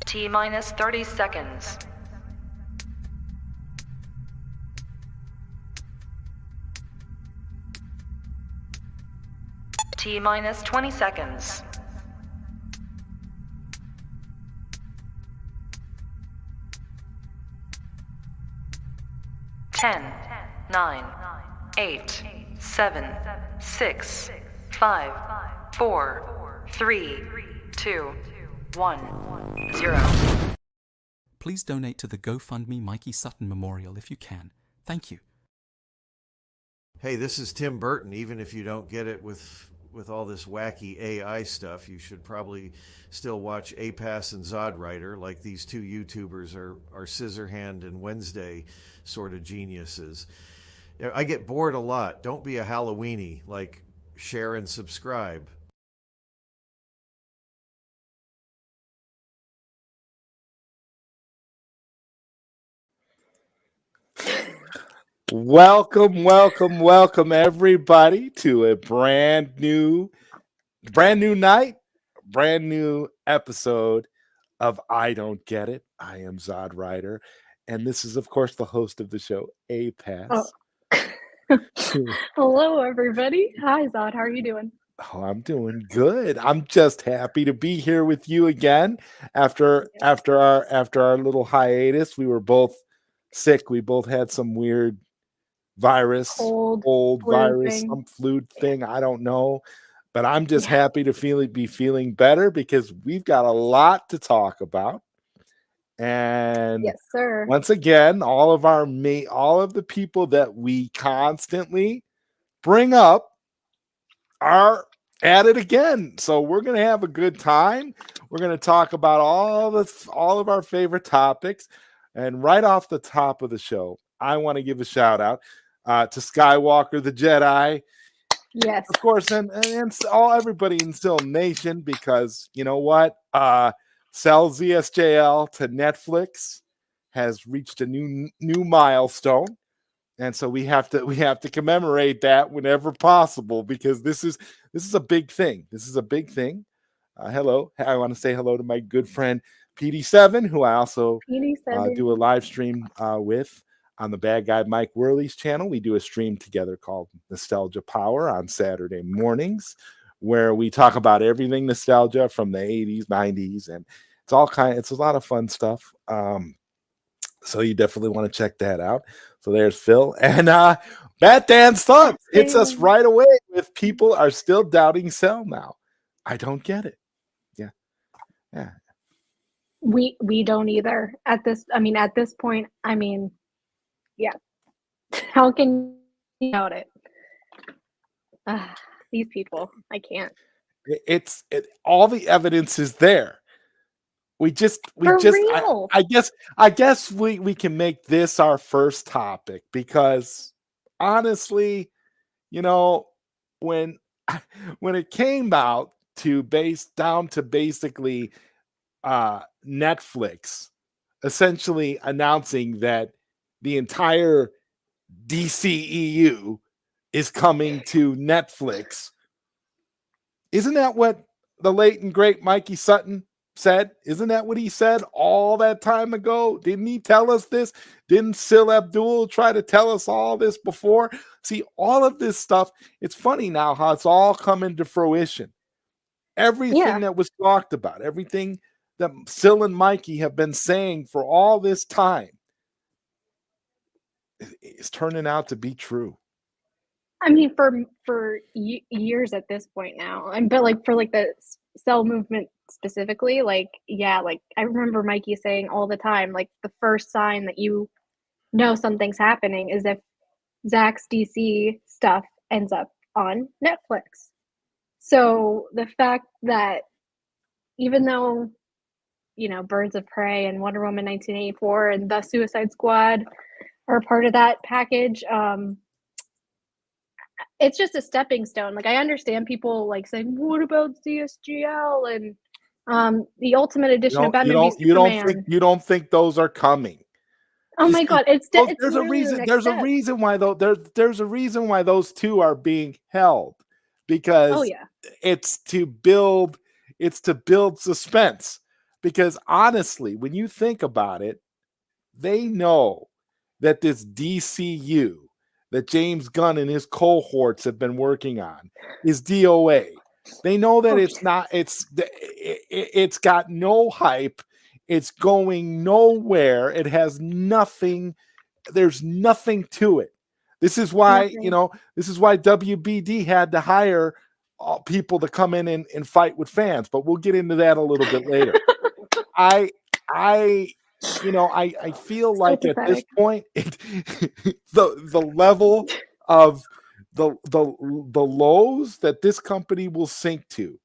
T minus 30 seconds. T minus 20 seconds. Ten, 9, 8, 7, 6, 5, 4, 3, 2, 1, 0. Please donate to the GoFundMe Mikey Sutton Memorial if you can. Thank you. Hey, this is Tim Burton. Even if you don't get it with all this wacky AI stuff, you should probably still watch APass and ZodWriter. Like, these two YouTubers are Scissorhand and Wednesday sort of geniuses. I get bored a lot. Don't be a Halloweenie. Like, share and subscribe. Welcome everybody to a brand new night, brand new episode of I Don't Get It. I am ZodWriter, and this is, of course, the host of the show, APass. Hello, everybody. Hi, Zod. How are you doing? Oh, I'm doing good. I'm just happy to be here with you again after our little hiatus. We were both sick. We both had some weird virus, old virus, some flu thing. I don't know, but I'm just happy to be feeling better because we've got a lot to talk about. And yes, sir. Once again, all of the people that we constantly bring up are at it again. So we're going to have a good time. We're going to talk about all of our favorite topics. And right off the top of the show, I want to give a shout out to Skywalker the Jedi. Yes. Of course, and everybody in Still Nation, because you know what? Sell ZSJL to Netflix has reached a new milestone. And so we have to commemorate that whenever possible, because this is a big thing. This is a big thing. Hello. I want to say hello to my good friend PD7, who I also do a live stream with on the Bad Guy Mike Worley's channel. We do a stream together called Nostalgia Power on Saturday mornings, where we talk about everything nostalgia from the 80s, 90s, and it's a lot of fun stuff. So you definitely want to check that out. So there's Phil. And BatDan's thoughts hits us right away with people are still doubting Cell now. I don't get it. Yeah. We don't either at this point. Yeah. How can you doubt it? These people, I can't. All the evidence is there. I guess we can make this our first topic, because honestly, when it came out to basically Netflix essentially announcing that the entire DCEU is coming to Netflix, isn't that what the late and great Mikey Sutton said? Isn't that what he said all that time ago? Didn't he tell us this? Didn't Sil Abdul try to tell us all this before? See, all of this stuff, it's funny now how it's all coming to fruition. Everything that was talked about, everything that Sil and Mikey have been saying for all this time is turning out to be true. I mean, for years at this point now, but for the Cell movement specifically, I remember Mikey saying all the time, the first sign that you know something's happening is if Zach's DC stuff ends up on Netflix. So the fact that even though, Birds of Prey and Wonder Woman 1984 and the Suicide Squad are part of that package, it's just a stepping stone. I understand people saying, "What about CSGL and the Ultimate Edition of Batman v Superman?" You don't think those are coming? Oh my God! There's a reason. There's a reason why there's a reason why those two are being held, because it's to build suspense. Because honestly, when you think about it, they know that this DCU that James Gunn and his cohorts have been working on is DOA. They know that it's not, it's got no hype. It's going nowhere. It has nothing. There's nothing to it. This is why, this is why WBD had to hire people to come in and fight with fans, but we'll get into that a little bit later. I feel like at this point, the level of the lows that this company will sink to,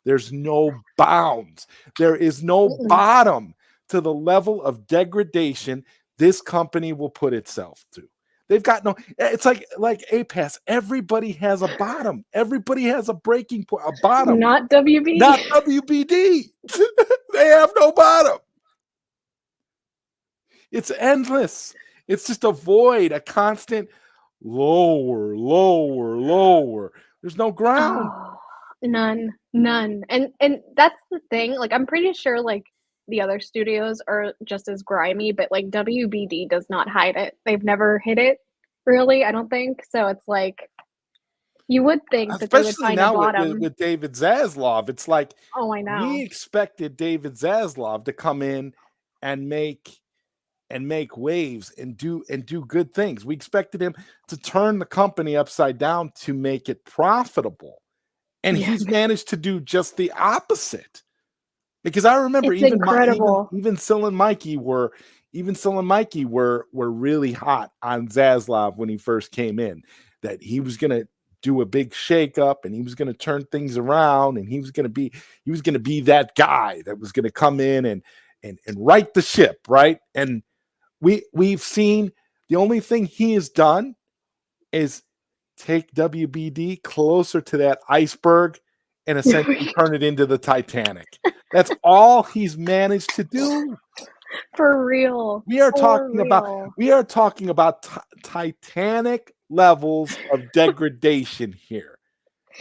there's no bounds. There is no bottom to the level of degradation this company will put itself through. They've got no, it's like APass. Everybody has a bottom. Everybody has a breaking point, a bottom. Not WBD. Not WBD. They have no bottom. It's endless. It's just a void, a constant lower, lower, lower. There's no ground. Oh, none. And that's the thing. Like, I'm pretty sure like the other studios are just as grimy, but like WBD does not hide it. They've never hid it, really, I don't think. So it's like, you would think that they would find a bottom. With David Zaslav, it's like, oh, I know. We expected David Zaslav to come in and make waves and do good things. We expected him to turn the company upside down to make it profitable. And he's managed to do just the opposite. Because I remember even Sil and Mikey were really hot on Zaslav when he first came in, that he was going to do a big shakeup and he was going to turn things around, and he was going to be that guy that was going to come in and right the ship, right? And we've seen the only thing he has done is take WBD closer to that iceberg and essentially turn it into the Titanic. That's all he's managed to do. For real. We are talking about Titanic levels of degradation here.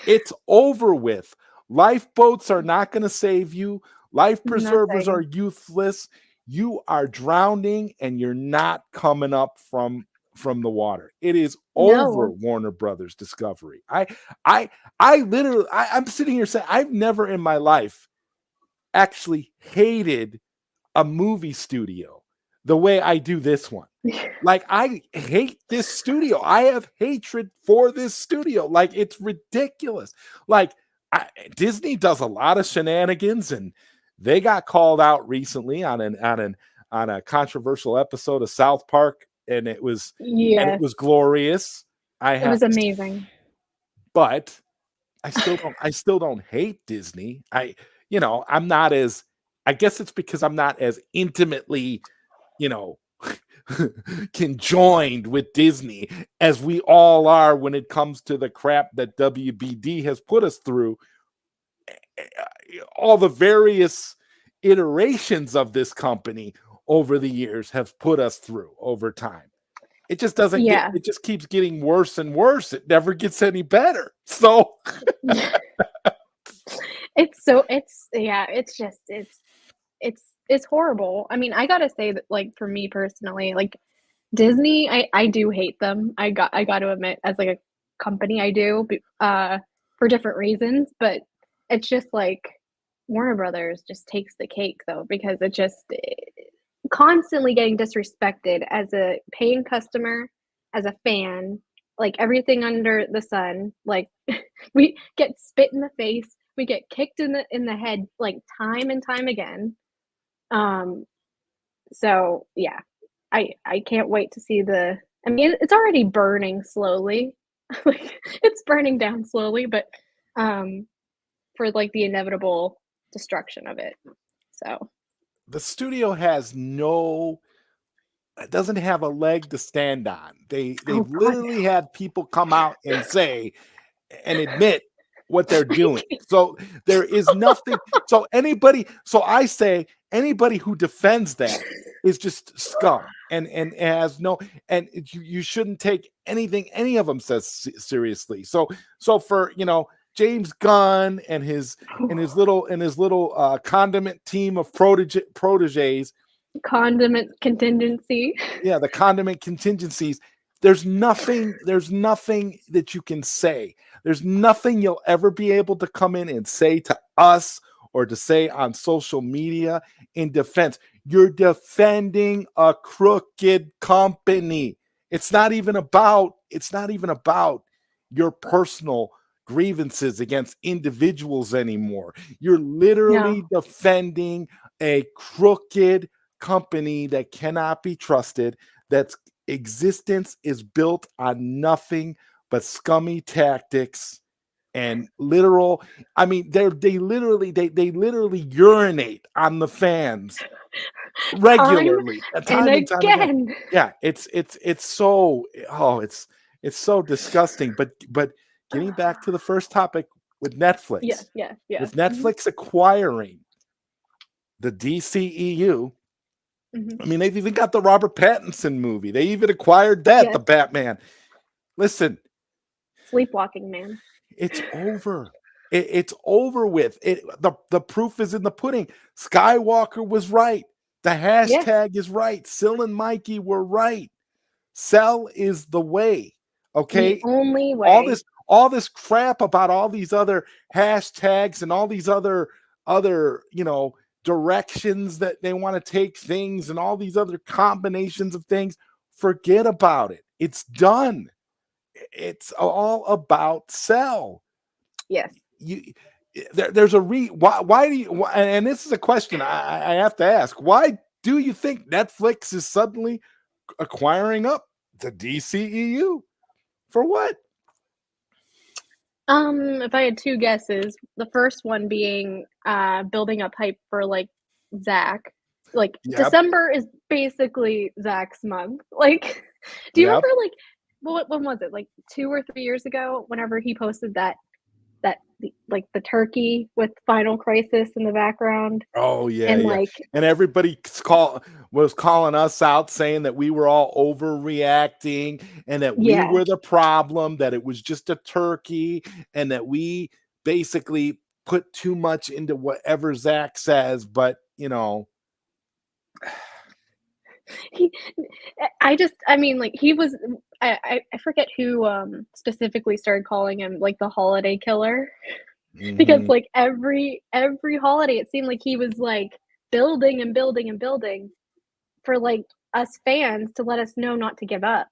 It's over with. Lifeboats are not going to save you. Life preservers are useless. You are drowning and you're not coming up from the water. It is over. Warner Brothers Discovery. I'm sitting here saying I've never in my life actually hated a movie studio the way I do this one. Like, I hate this studio. I have hatred for this studio. Like, it's ridiculous. Like, Disney does a lot of shenanigans, and they got called out recently on a controversial episode of South Park, and it was glorious. It was amazing. But I still don't hate Disney. I'm not as, I guess it's because I'm not as intimately, conjoined with Disney as we all are when it comes to the crap that WBD has put us through. All the various iterations of this company over the years have put us through over time. It just doesn't it just keeps getting worse and worse. It never gets any better. So it's horrible. I mean, I gotta say that, like, for me personally, like, Disney, I do hate them. I got to admit, as like a company, I do, for different reasons. But it's just like Warner Brothers just takes the cake, though, because it just constantly getting disrespected as a paying customer, as a fan, like everything under the sun. Like, we get spit in the face, we get kicked in the head, like, time and time again. So yeah, I can't wait to see I mean, it's already burning slowly. Like, it's burning down slowly, but for like the inevitable destruction of it. So the studio doesn't have a leg to stand on. They've literally had people come out and say and admit what they're doing. So there is nothing. So I say anybody who defends that is just scum and has no, and you shouldn't take anything any of them says seriously. So for, James Gunn and his little condiment team of proteges. Condiment contingency. Yeah, the condiment contingencies. There's nothing that you can say. There's nothing you'll ever be able to come in and say to us or to say on social media in defense. You're defending a crooked company. It's not even about your personal grievances against individuals anymore. You're literally defending a crooked company that cannot be trusted, that's existence is built on nothing but scummy tactics and literal. I mean, they literally urinate on the fans regularly, time and time again. Yeah, it's so it's so disgusting. But getting back to the first topic with Netflix, yeah. With Netflix acquiring the DCEU. I mean, they've even got the Robert Pattinson movie. They even acquired that, the Batman. Listen, Sleepwalking Man. It's over. It's over with. The proof is in the pudding. Skywalker was right. The hashtag is right. Sil and Mikey were right. Sell is the way. Okay. The only way. All this crap about all these other hashtags and all these other directions that they want to take things and all these other combinations of things. Forget about it. It's done. It's all about sell. Yes. There's a why do you, and this is a question I have to ask. Why do you think Netflix is suddenly acquiring up the DCEU? For what? If I had two guesses, the first one being building up hype for like Zach. Like December is basically Zach's month. Like, do you remember like when was it? Like 2 or 3 years ago, whenever he posted that like the turkey with Final Crisis in the background. Oh yeah, and like and everybody was calling us out, saying that we were all overreacting and that we were the problem, that it was just a turkey, and that we basically put too much into whatever Zach says. But I forget who specifically started calling him like the holiday killer, because like every holiday it seemed like he was like building and building and building for like us fans to let us know not to give up,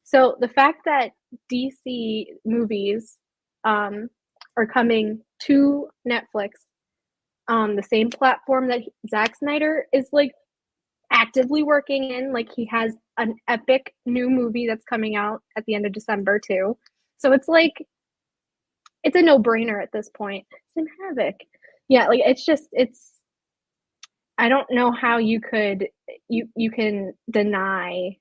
so the fact that DC movies are coming to Netflix on the same platform that Zack Snyder is like actively working in, like he has an epic new movie that's coming out at the end of December too. So it's like, it's a no-brainer at this point. It's in Havoc. Yeah, like I don't know how you can deny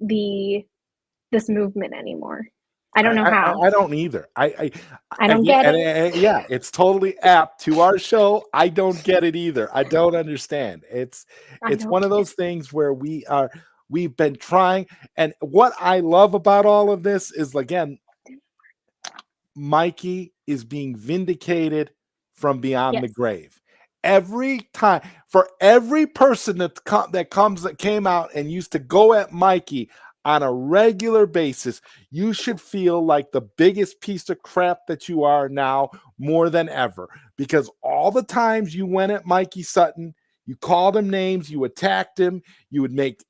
this movement anymore. I don't know how. I don't either. I don't get it. Yeah, it's totally apt to our show. I don't get it either. I don't understand. It's one of those things where we've been trying. And what I love about all of this is, again, Mikey is being vindicated from beyond the grave. Every time, for every person that came out and used to go at Mikey on a regular basis, you should feel like the biggest piece of crap that you are now, more than ever, because all the times you went at Mikey Sutton, you called him names, you attacked him, you would make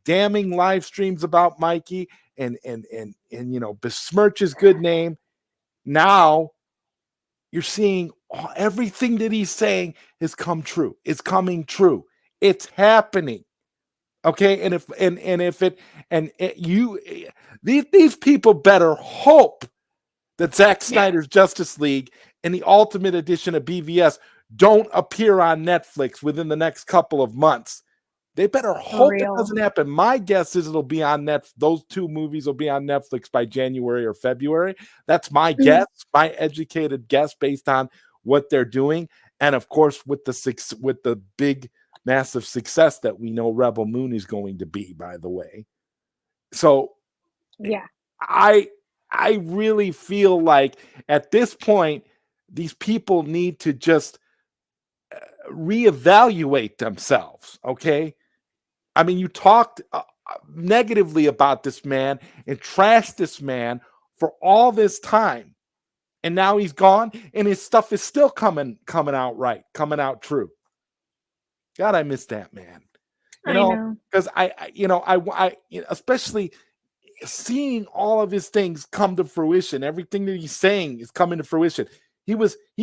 damning live streams about Mikey and besmirch his good name. Now you're seeing everything that he's saying has come true. It's coming true. It's happening. Okay, these people better hope that Zack Snyder's Justice League and the Ultimate Edition of BVS don't appear on Netflix within the next couple of months. They better hope it doesn't happen. My guess is it'll be on Netflix. Those two movies will be on Netflix by January or February. That's my guess, my educated guess based on what they're doing, and of course with the big, massive success that we know Rebel Moon is going to be, by the way. So yeah, I I really feel like at this point, these people need to just reevaluate themselves. Okay. I mean, you talked negatively about this man and trashed this man for all this time. And now he's gone and his stuff is still coming out right, coming out true. God, I miss that man. I know. Because I especially seeing all of his things come to fruition. Everything that he's saying is coming to fruition. He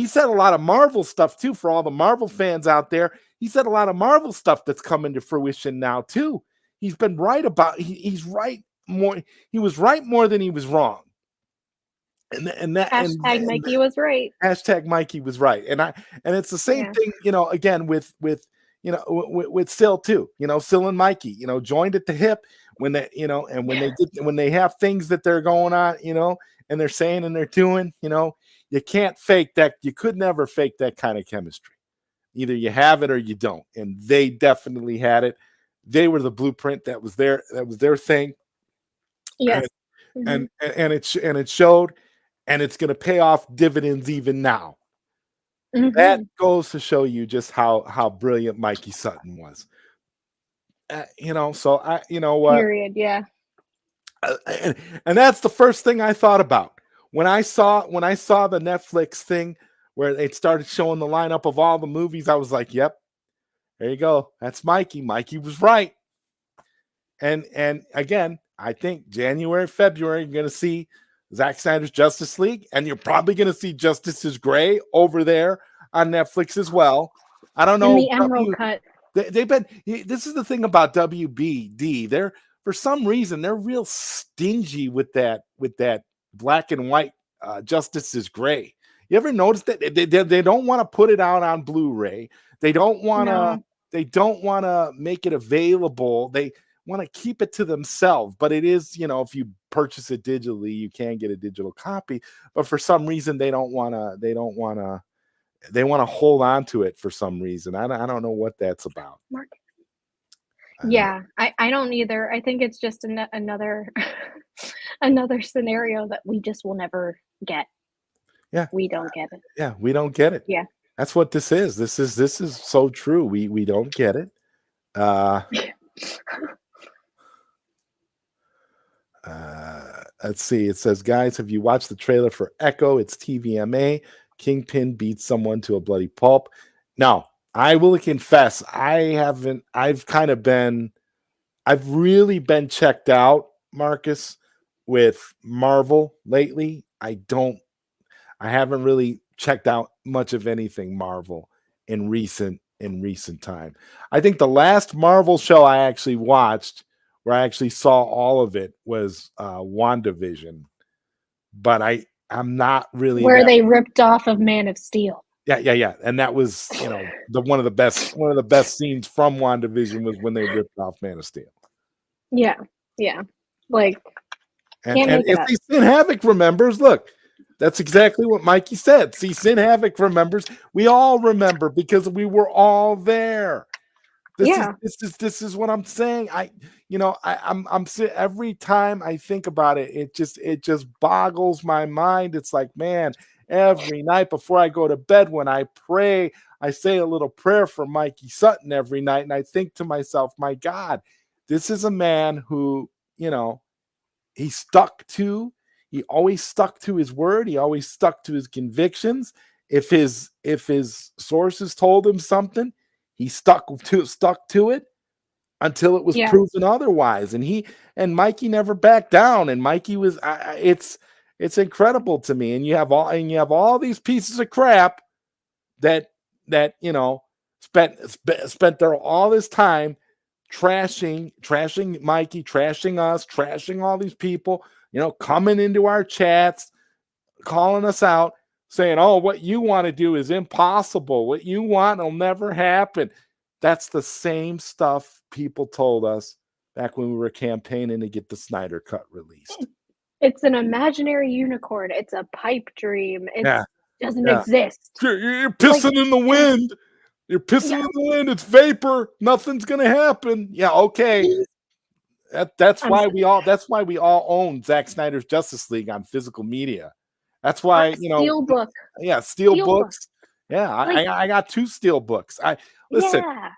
said a lot of Marvel stuff too, for all the Marvel fans out there. He said a lot of Marvel stuff that's coming to fruition now too. He's been right about he's right more. He was right more than he was wrong. And that Hashtag Mikey was right. Hashtag Mikey was right. And it's the same thing, again with Sil too. Sil and Mikey, joined at the hip when they, and when they have things that they're going on, and they're saying and they're doing, you can't fake that. You could never fake that kind of chemistry. Either you have it or you don't. And they definitely had it. They were the blueprint. That was their thing. Yes. And it showed, and it's going to pay off dividends even now. Mm-hmm. That goes to show you just how brilliant Mikey Sutton was. So what? Period. Yeah. And that's the first thing I thought about when I saw the Netflix thing where they started showing the lineup of all the movies. I was like, "Yep, there you go. That's Mikey. Mikey was right." And again, I think January, February, you're going to see Zack Snyder's Justice League, and you're probably going to see Justice is Gray over there on Netflix as well. I don't know. And the Emerald Cut. They've been. This is the thing about WBD. For some reason they're real stingy with that black and white Justice is Gray. You ever notice that they don't want to put it out on Blu-ray? They don't want to. No. They don't want to make it available. They want to keep it to themselves. But it is, if you purchase it digitally, you can get a digital copy. But for some reason, they want to hold on to it for some reason. I don't know what that's about. Mark. Yeah, I don't either. I think it's just another scenario that we just will never get. Yeah, we don't get it. Yeah, we don't get it. Yeah, that's what this is. This is so true. We don't get it. Let's see. It says, guys, have you watched the trailer for Echo? It's TVMA. Kingpin beats someone to a bloody pulp. No, I will confess, I haven't. I've really been checked out, Marcus, with Marvel lately. I haven't really checked out much of anything Marvel in recent time. I think the last Marvel show I actually watched, where I actually saw all of it, was WandaVision. But I'm not really where they ripped off of Man of Steel. Yeah. And that was, one of the best scenes from WandaVision was when they ripped off Man of Steel. Yeah. Like, and if Sin Havoc remembers, look, that's exactly what Mikey said. See, Sin Havoc remembers. We all remember because we were all there. This is what I'm saying. I'm every time I think about it, it just boggles my mind. It's like, man, every night before I go to bed, when I pray, I say a little prayer for Mikey Sutton every night, and I think to myself, my God, this is a man who, he always stuck to his word. He always stuck to his convictions. If his sources told him something, he stuck to it until it was proven otherwise. And Mikey never backed down. And Mikey was, it's incredible to me. And you have all these pieces of crap that spent there all this time trashing Mikey, trashing us, trashing all these people, coming into our chats, calling us out, saying, oh, what you want to do is impossible. What you want will never happen. That's the same stuff people told us back when we were campaigning to get the Snyder Cut released. It's an imaginary unicorn. It's a pipe dream. It doesn't exist. You're pissing in the wind. You're pissing in the wind. It's vapor. Nothing's going to happen. Yeah, okay. That's I'm why we all own Zack Snyder's Justice League on physical media. That's why, Steelbook. steel Steelbook. books. Yeah, Like, I got 2 steel books. Listen, yeah.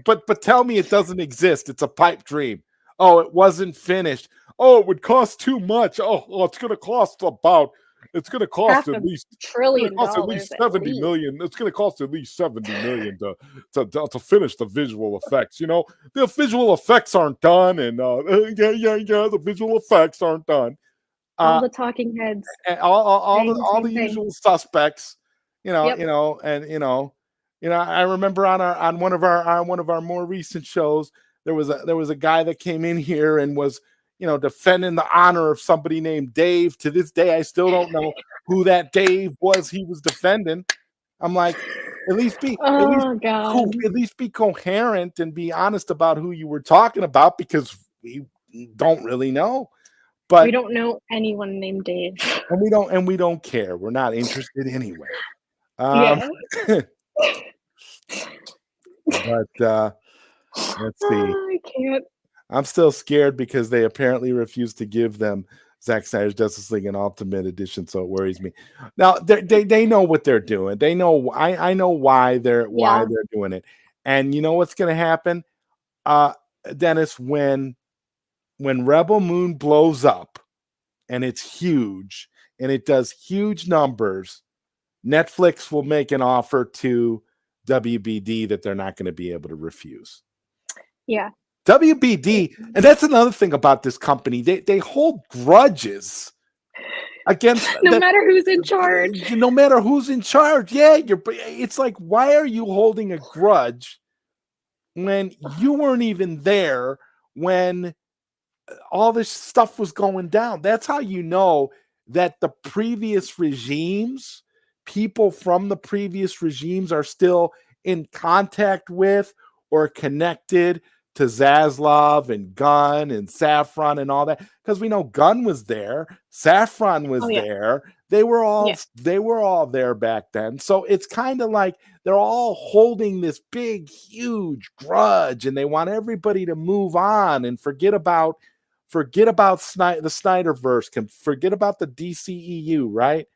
but tell me it doesn't exist. It's a pipe dream. Oh, it wasn't finished. Oh, it would cost too much. Oh, it's going to cost Half at a least trillion cost at dollars least at 70 least. million. It's going to cost at least 70 million to finish the visual effects. The visual effects aren't done, and the visual effects aren't done. All the talking heads. And all saying the same thing. usual suspects. Yep. I remember on one of our more recent shows, there was a guy that came in here and was defending the honor of somebody named Dave. To this day, I still don't know who that Dave was he was defending. I'm like, at least be coherent and be honest about who you were talking about, because we don't really know. But we don't know anyone named Dave. and we don't care. We're not interested anyway. Yeah. But let's see. I can't. I'm still scared because they apparently refuse to give them Zack Snyder's Justice League an Ultimate Edition, so it worries me. Now they know what they're doing. They know I know why they're doing it. And you know what's going to happen, Dennis, when Rebel Moon blows up and it's huge and it does huge numbers, Netflix will make an offer to WBD that they're not going to be able to refuse. Yeah. WBD, and that's another thing about this company. They hold grudges against no matter who's in charge. No matter who's in charge. Yeah, it's like, why are you holding a grudge when you weren't even there when all this stuff was going down? That's how you know that the previous regimes, people from the previous regimes, are still in contact with or connected to Zaslav and Gunn and Saffron and all that, because we know Gunn was there, Saffron was there. They were all there back then. So it's kind of like they're all holding this big, huge grudge, and they want everybody to move on and forget about the Snyderverse, forget about the DCEU, right?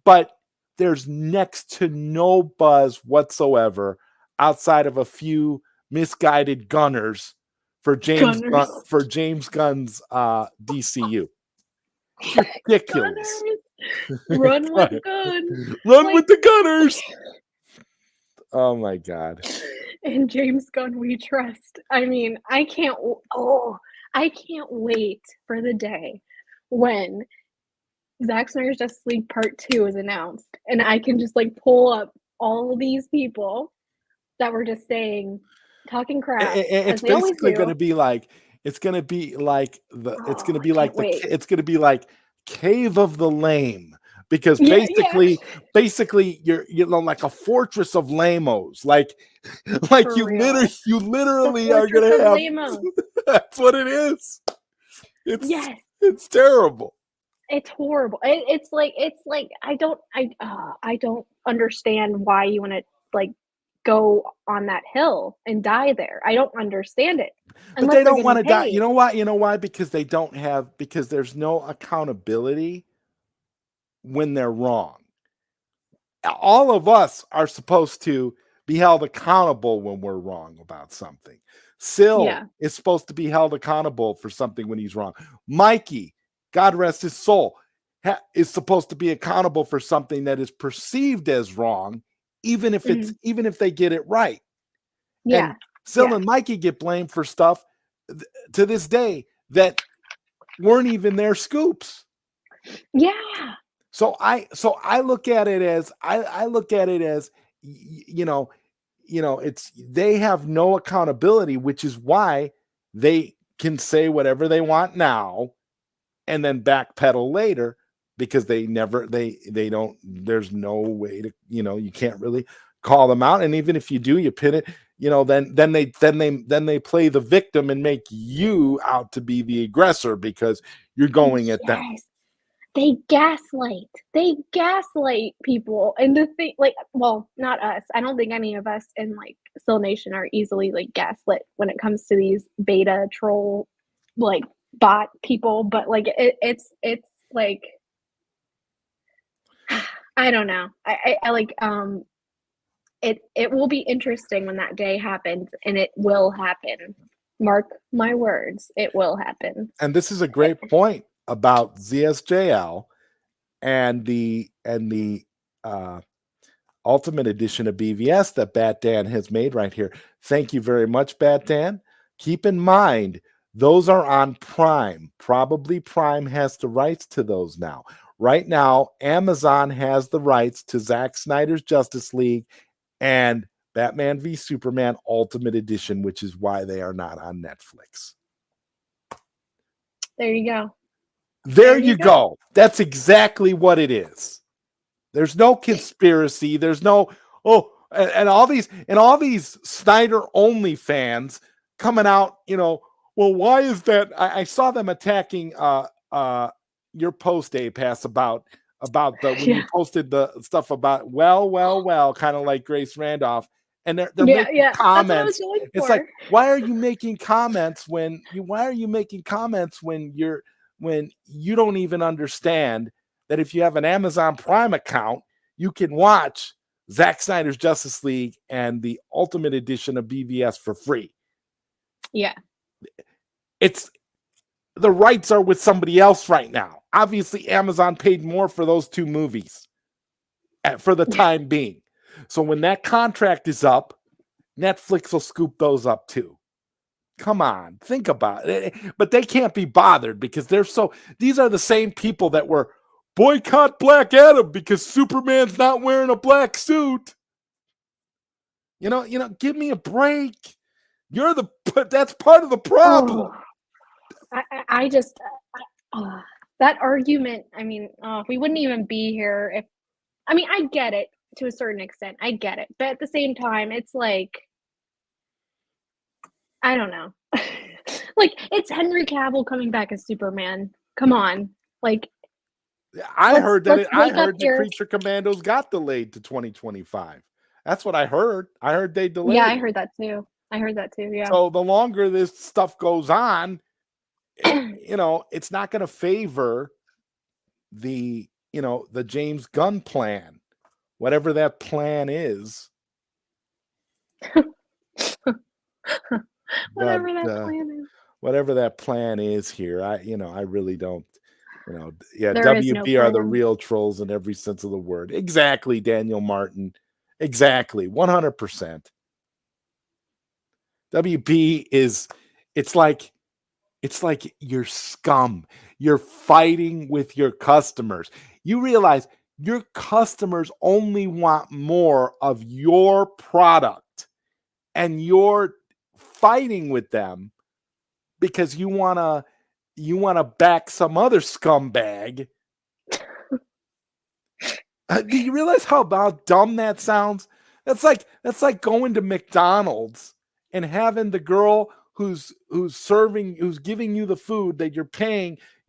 But there's next to no buzz whatsoever outside of a few misguided gunners for James Gunn's DCU. Ridiculous. Run with the gun. Run with the gunners. Oh my God. And James Gunn we trust. I mean, I can't wait for the day when Zack Snyder's Justice League Part 2 is announced, and I can just pull up all of these people that were just talking crap. It's basically going to be like Cave of the Lame, because basically you're like a fortress of lamos. Like you literally are going to have. That's what it is. It's terrible. It's horrible. It's like I don't understand why you want to go on that hill and die there. I don't understand it. But they don't want to die. You know why? Because there's no accountability when they're wrong. All of us are supposed to be held accountable when we're wrong about something. Sil is supposed to be held accountable for something when he's wrong. Mikey, God rest his soul, is supposed to be accountable for something that is perceived as wrong, even if they get it right. And Sil and Mikey get blamed for stuff to this day that weren't even their scoops. Yeah. So I look at it as it's they have no accountability, which is why they can say whatever they want now and then backpedal later, because they don't, there's no way to, you can't really call them out. And even if you do, you pin it, then they play the victim and make you out to be the aggressor because you're going at them. they gaslight people into think like, well, not us. I don't think any of us in like Still Nation are easily like gaslit when it comes to these beta troll like bot people, but like it's like I don't know. I like it will be interesting when that day happens, and it will happen. Mark my words, it will happen. And this is a great point about ZSJL and the Ultimate Edition of BVS that BatDan has made right here. Thank you very much, BatDan. Keep in mind, those are on Prime. Probably Prime has the rights to those now. Right now, Amazon has the rights to Zack Snyder's Justice League and Batman v Superman Ultimate Edition, which is why they are not on Netflix. There you go. There you go. That's exactly what it is. There's no conspiracy. There's no and all these Snyder only fans coming out, well, why is that? I saw them attacking your post, APass, about the when you posted the stuff about well, kind of like Grace Randolph, and they're making comments. It's like, why are you making comments when you don't even understand that if you have an Amazon Prime account, you can watch Zack Snyder's Justice League and the Ultimate Edition of BVS for free. Yeah. It's the rights are with somebody else right now. Obviously, Amazon paid more for those two movies for the time being. So when that contract is up, Netflix will scoop those up too. Come on, think about it. But they can't be bothered because these are the same people that were boycott Black Adam because Superman's not wearing a black suit. Give me a break. That's part of the problem. I just that argument, we wouldn't even be here if I get it to a certain extent. I get it. But at the same time, it's like I don't know. Like, it's Henry Cavill coming back as Superman. Come on. Like, I heard that Creature Commandos got delayed to 2025. That's what I heard. I heard they delayed. Yeah, I heard that too. Yeah. So the longer this stuff goes on, it's not going to favor the James Gunn plan, whatever that plan is. Whatever that plan is here, I really don't. WB are the real trolls in every sense of the word. Exactly, Daniel Martin. Exactly, 100%. WB it's like you're scum. You're fighting with your customers. You realize your customers only want more of your product, and you're fighting with them because you want to back some other scumbag. Do you realize how dumb that sounds? That's like going to McDonald's and having the girl who's giving you the food that you're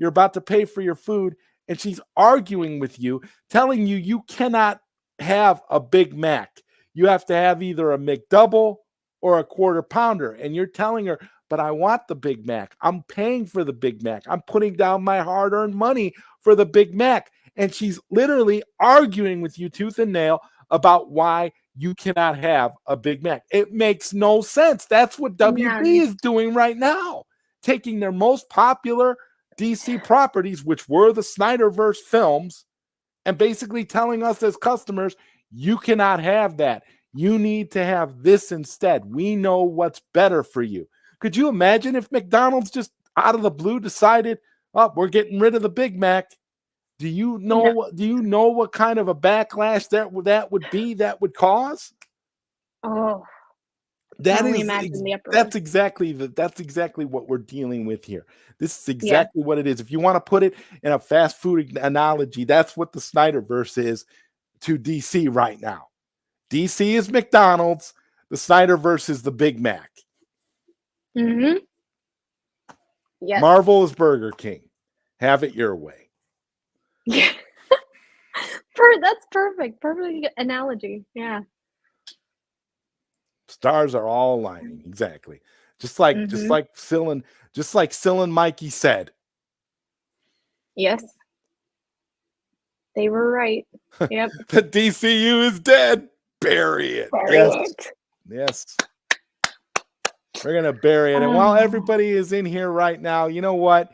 about to pay for your food, and she's arguing with you, telling you cannot have a Big Mac. You have to have either a McDouble or a quarter pounder. And you're telling her, but I want the Big Mac. I'm paying for the Big Mac. I'm putting down my hard-earned money for the Big Mac. And she's literally arguing with you tooth and nail about why you cannot have a Big Mac. It makes no sense. That's what WB is doing right now. Taking their most popular DC properties, which were the Snyderverse films, and basically telling us as customers, you cannot have that. You need to have this instead. We know what's better for you. Could you imagine if McDonald's just out of the blue decided, we're getting rid of the Big Mac? Do you know? Do you know what kind of a backlash that would cause? Oh, that's exactly what we're dealing with here. This is exactly what it is. If you want to put it in a fast food analogy, that's what the Snyderverse is to DC right now. DC is McDonald's. The Snyderverse is the Big Mac. Mm-hmm. Yes. Marvel is Burger King. Have it your way. Yeah. That's perfect. Perfect analogy. Yeah. Stars are all aligning. Exactly. Just like Syl and Mikey said. Yes. They were right. Yep. The DCU is dead. Bury it. Bury Yes. it. Yes. We're going to bury it. And while everybody is in here right now, you know what?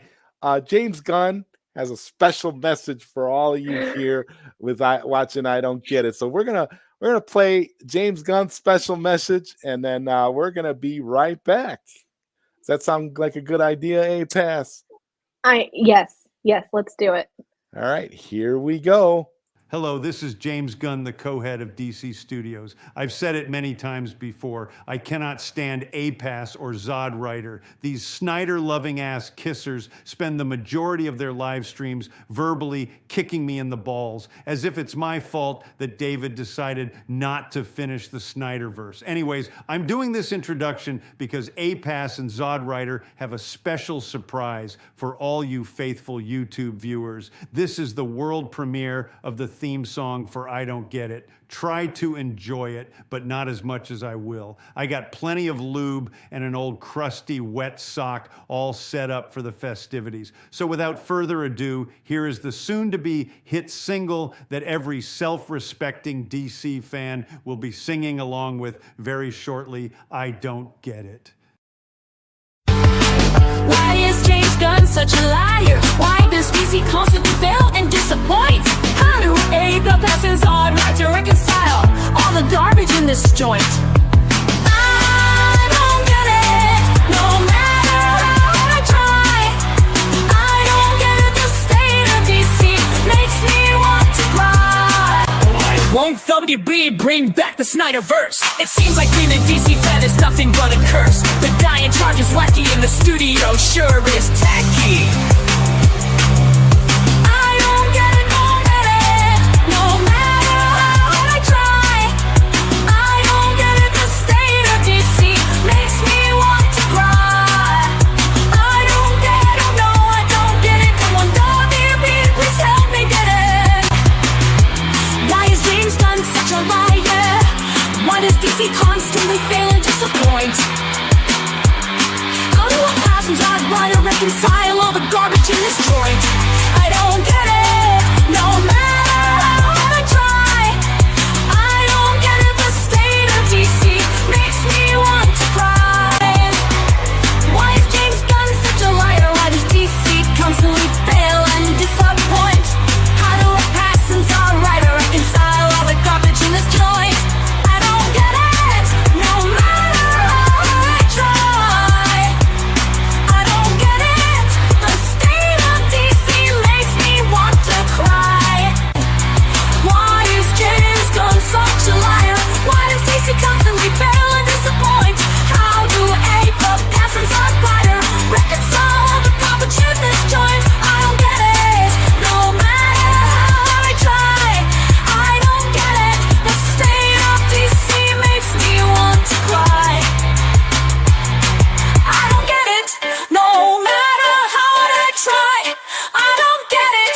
James Gunn has a special message for all of you here with watching I Don't Get It. So we're gonna play James Gunn's special message, and then we're gonna be right back. Does that sound like a good idea, APass? Yes, let's do it. All right, here we go. Hello, this is James Gunn, the co-head of DC Studios. I've said it many times before. I cannot stand APass or ZodWriter. These Snyder-loving ass kissers spend the majority of their live streams verbally kicking me in the balls, as if it's my fault that David decided not to finish the Snyderverse. Anyways, I'm doing this introduction because APass and ZodWriter have a special surprise for all you faithful YouTube viewers. This is the world premiere of the theme song for I Don't Get It. Try to enjoy it, but not as much as I will. I got plenty of lube and an old crusty wet sock all set up for the festivities. So without further ado, here is the soon-to-be hit single that every self-respecting DC fan will be singing along with very shortly, I Don't Get It. Why is James Gunn such a liar? Why does DC constantly fail and disappoint? How do APass and ZodWriter reconcile all the garbage in this joint? I don't get it, no matter how I try. I don't get it, the state of DC makes me want to cry. Won't WB bring back the Snyderverse? It seems like being a DC fan is nothing but a curse. The guy in charge is wacky and the studio sure is tacky. I don't get it, no matter how I try. I don't get it, the state of DC makes me want to cry. I don't get it, oh no, I don't get it. Come on, WB, please help me get it. Why is James Gunn such a liar? Why does DC constantly fail and disappoint? How do APass and ZodWriter reconcile all the garbage in this joint? I don't get it, no matter how I try. I don't get it, the state of DC makes me want to cry. Why is James Gunn such a liar? Why does DC constantly fail and disappoint? How do APass and ZodWriter reconcile all the garbage in this joint? I don't get it, no matter how I try. I don't get it, the state of DC makes me want to cry. Why is James Gunn such a liar? Why does DC constantly fail and disappoint? How do APass and ZodWriter reconcile all the garbage in this joint? I don't get it, no matter how I try. I don't get it, the state of DC makes me want to cry. I don't get it, no matter how I try. I don't get it.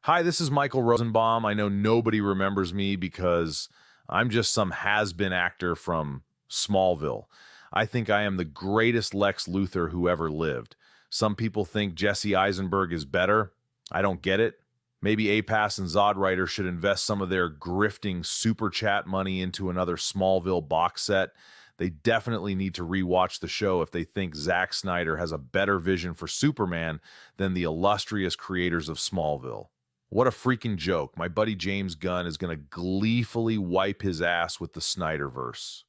Hi, this is Michael Rosenbaum. I know nobody remembers me because I'm just some has-been actor from Smallville. I think I am the greatest Lex Luthor who ever lived. Some people think Jesse Eisenberg is better. I don't get it. Maybe APass and ZodWriter should invest some of their grifting super chat money into another Smallville box set. They definitely need to rewatch the show if they think Zack Snyder has a better vision for Superman than the illustrious creators of Smallville. What a freaking joke. My buddy James Gunn is going to gleefully wipe his ass with the Snyderverse.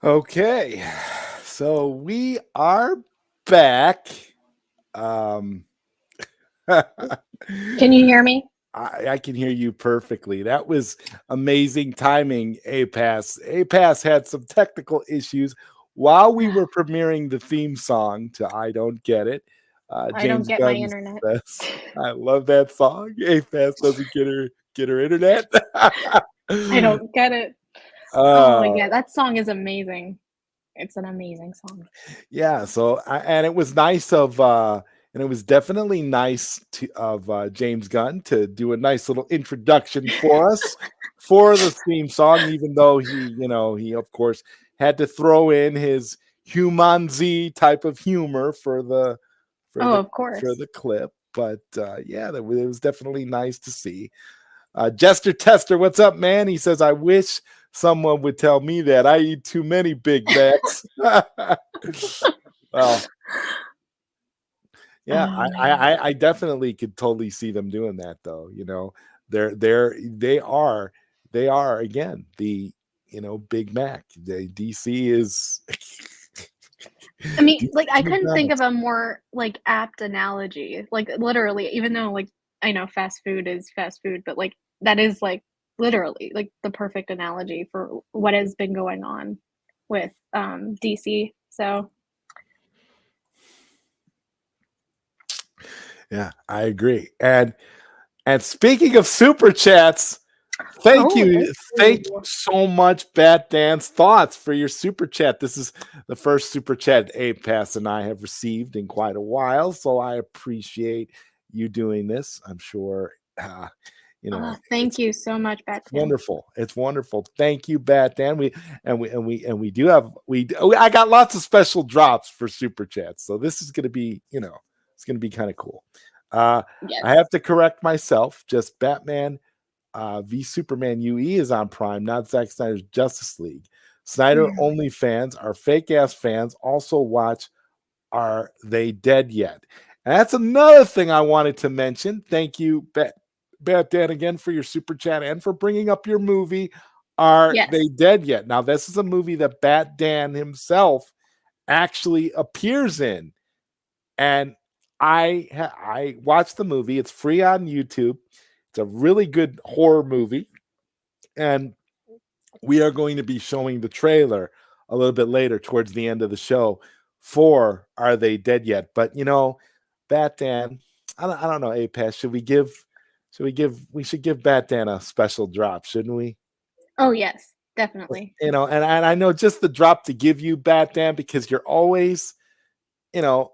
Okay, so we are back. Can you hear me? I can hear you perfectly. That was amazing timing, APass. APass had some technical issues while we were premiering the theme song to I Don't Get It. I don't James get my Gunn internet. says, I love that song. APass doesn't get her internet. I don't get it. Oh yeah, that song is amazing. It's an amazing song. Yeah, so and it was nice of and it was definitely nice of James Gunn to do a nice little introduction for us for the theme song, even though he of course had to throw in his humanzi type of humor for the Of course. for the clip. But yeah, it was definitely nice to see. Jester Tester, what's up, man? He says, I wish someone would tell me that. I eat too many Big Macs. Well, yeah, I definitely could totally see them doing that, though. They are again the Big Mac. DC is. I mean, like I couldn't think of a more like apt analogy. Like literally, even though like I know fast food is fast food, but like that is like literally like the perfect analogy for what has been going on with DC. So yeah, I agree. And speaking of super chats, thank you so much, BatDan's thoughts for your super chat. This is the first super chat APass and I have received in quite a while, so I appreciate you doing this. I'm sure thank you so much, BatDan. Wonderful. It's wonderful. Thank you, BatDan. I got lots of special drops for super chats, so this is going to be it's going to be kind of cool. Yes. I have to correct myself. Just Batman v Superman UE is on Prime, not Zack Snyder's Justice League. Snyder only fans, our fake ass fans, also watch Are They Dead Yet? And that's another thing I wanted to mention. Thank you, BatDan, again for your super chat and for bringing up your movie. Are They Dead Yet? Now, this is a movie that BatDan himself actually appears in, and I watched the movie. It's free on YouTube. It's a really good horror movie, and we are going to be showing the trailer a little bit later towards the end of the show for Are They Dead Yet? But BatDan, I don't know, APass, we should give BatDan a special drop, shouldn't we? Oh yes, definitely. And I know just the drop to give you, BatDan, because you're always, you're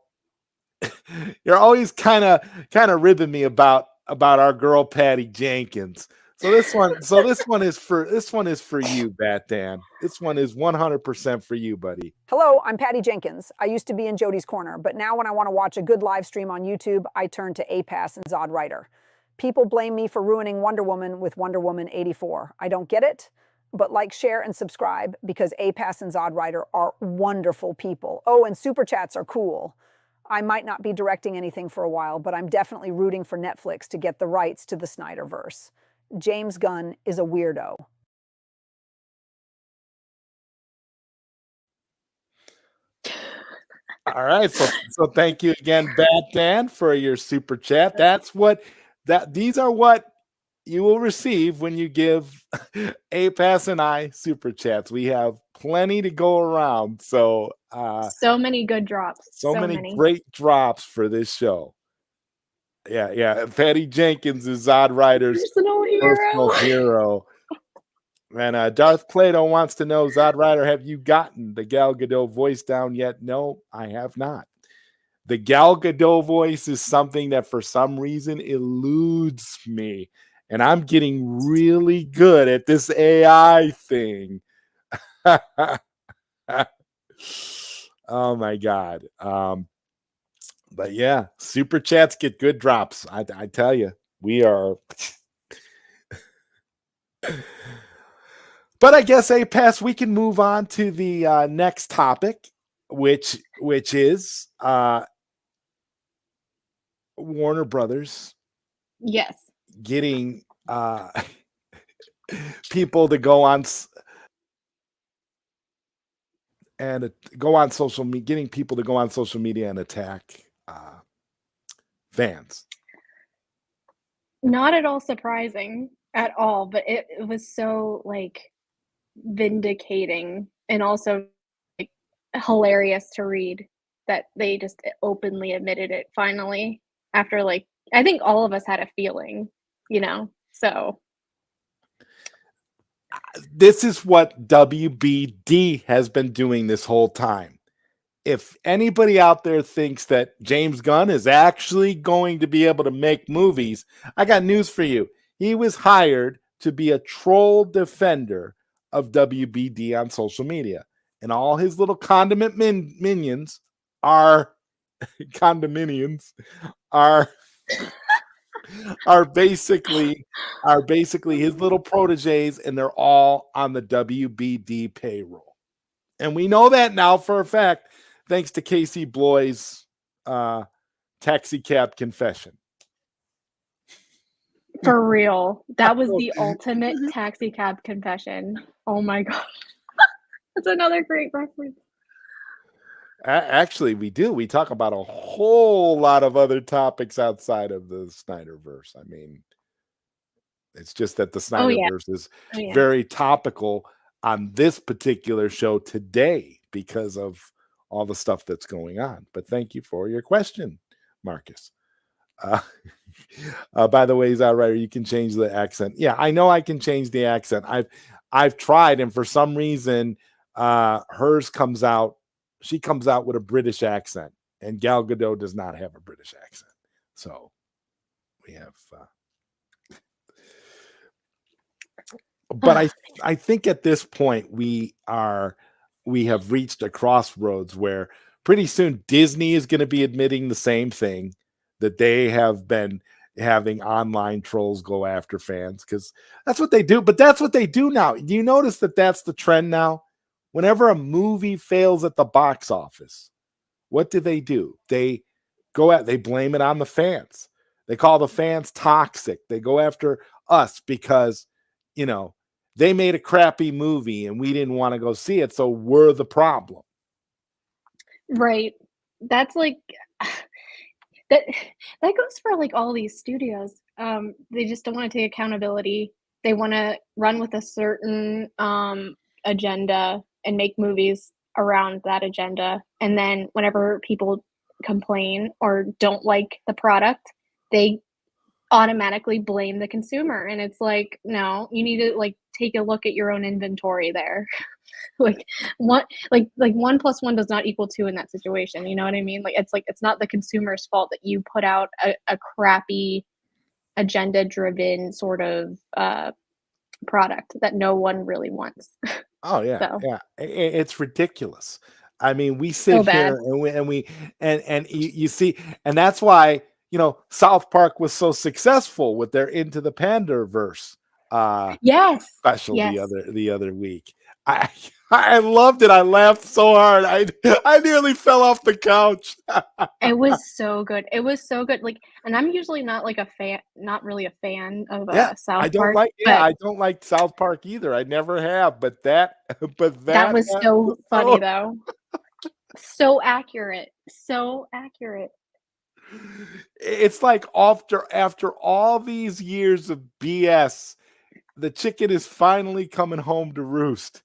always kind of ribbing me about our girl Patty Jenkins. So this one is for you, BatDan. This one is 100% for you, buddy. Hello, I'm Patty Jenkins. I used to be in Jody's Corner, but now when I want to watch a good live stream on YouTube, I turn to APass and ZodWriter. People blame me for ruining Wonder Woman with Wonder Woman 84. I don't get it, but like, share, and subscribe because APass and ZodWriter are wonderful people. Oh, and super chats are cool. I might not be directing anything for a while, but I'm definitely rooting for Netflix to get the rights to the Snyderverse. James Gunn is a weirdo. All right, so thank you again, BatDan, for your super chat. These are what you will receive when you give APass and I super chats. We have plenty to go around, so many good drops. So many great drops for this show. Yeah. Patty Jenkins is ZodWriter's personal hero. And Darth Plato wants to know, ZodWriter, have you gotten the Gal Gadot voice down yet? No, I have not. The Gal Gadot voice is something that for some reason eludes me. And I'm getting really good at this AI thing. Oh my God. But yeah, super chats get good drops. I tell you, we are. But I guess APass, we can move on to the next topic, which is Warner Brothers. Yes. Getting people to go on and go on social media, getting people to go on social media and attack fans. Not at all surprising at all, but it was so like vindicating and also like hilarious to read that they just openly admitted it finally after like I think all of us had a feeling, so This is what WBD has been doing this whole time. If anybody out there thinks that James Gunn is actually going to be able to make movies, I got news for you. He was hired to be a troll defender of WBD on social media. And all his little condiment minions are condominiums are basically his little proteges, and they're all on the WBD payroll. And we know that now for a fact, thanks to Casey Bloy's taxi cab confession. for real, that was the ultimate taxi cab confession. Oh my god. That's another great reference. Actually, we do. We talk about a whole lot of other topics outside of the Snyderverse. I mean, it's just that the Snyderverse is very topical on this particular show today because of all the stuff that's going on. But thank you for your question, Marcus. By the way, ZodWriter, you can change the accent. Yeah, I know I can change the accent. I've tried, and for some reason, hers comes out. She comes out with a British accent, and Gal Gadot does not have a British accent. So we have. But I think at this point we have reached a crossroads where pretty soon Disney is going to be admitting the same thing, that they have been having online trolls go after fans, because that's what they do. But that's what they do now. Do you notice that that's the trend now? Whenever a movie fails at the box office, what do? They blame it on the fans. They call the fans toxic. They go after us because, they made a crappy movie and we didn't want to go see it, so we're the problem. Right. That's like that goes for like all these studios. They just don't want to take accountability. They want to run with a certain agenda and make movies around that agenda. And then whenever people complain or don't like the product, they automatically blame the consumer. And it's like, no, you need to like take a look at your own inventory there. like one plus one does not equal two in that situation. You know what I mean? It's not the consumer's fault that you put out a crappy agenda driven sort of product that no one really wants. Oh yeah, So. yeah, it's ridiculous. I mean, we sit here and you see, and that's why South Park was so successful with their Into the Pandaverse special the other week. I loved it. I laughed so hard. I nearly fell off the couch. It was so good. It was so good. Like, and I'm usually not really a fan of South Park. I don't like South Park either. I never have. But that was so funny though. So accurate. So accurate. It's like after all these years of BS, the chicken is finally coming home to roost.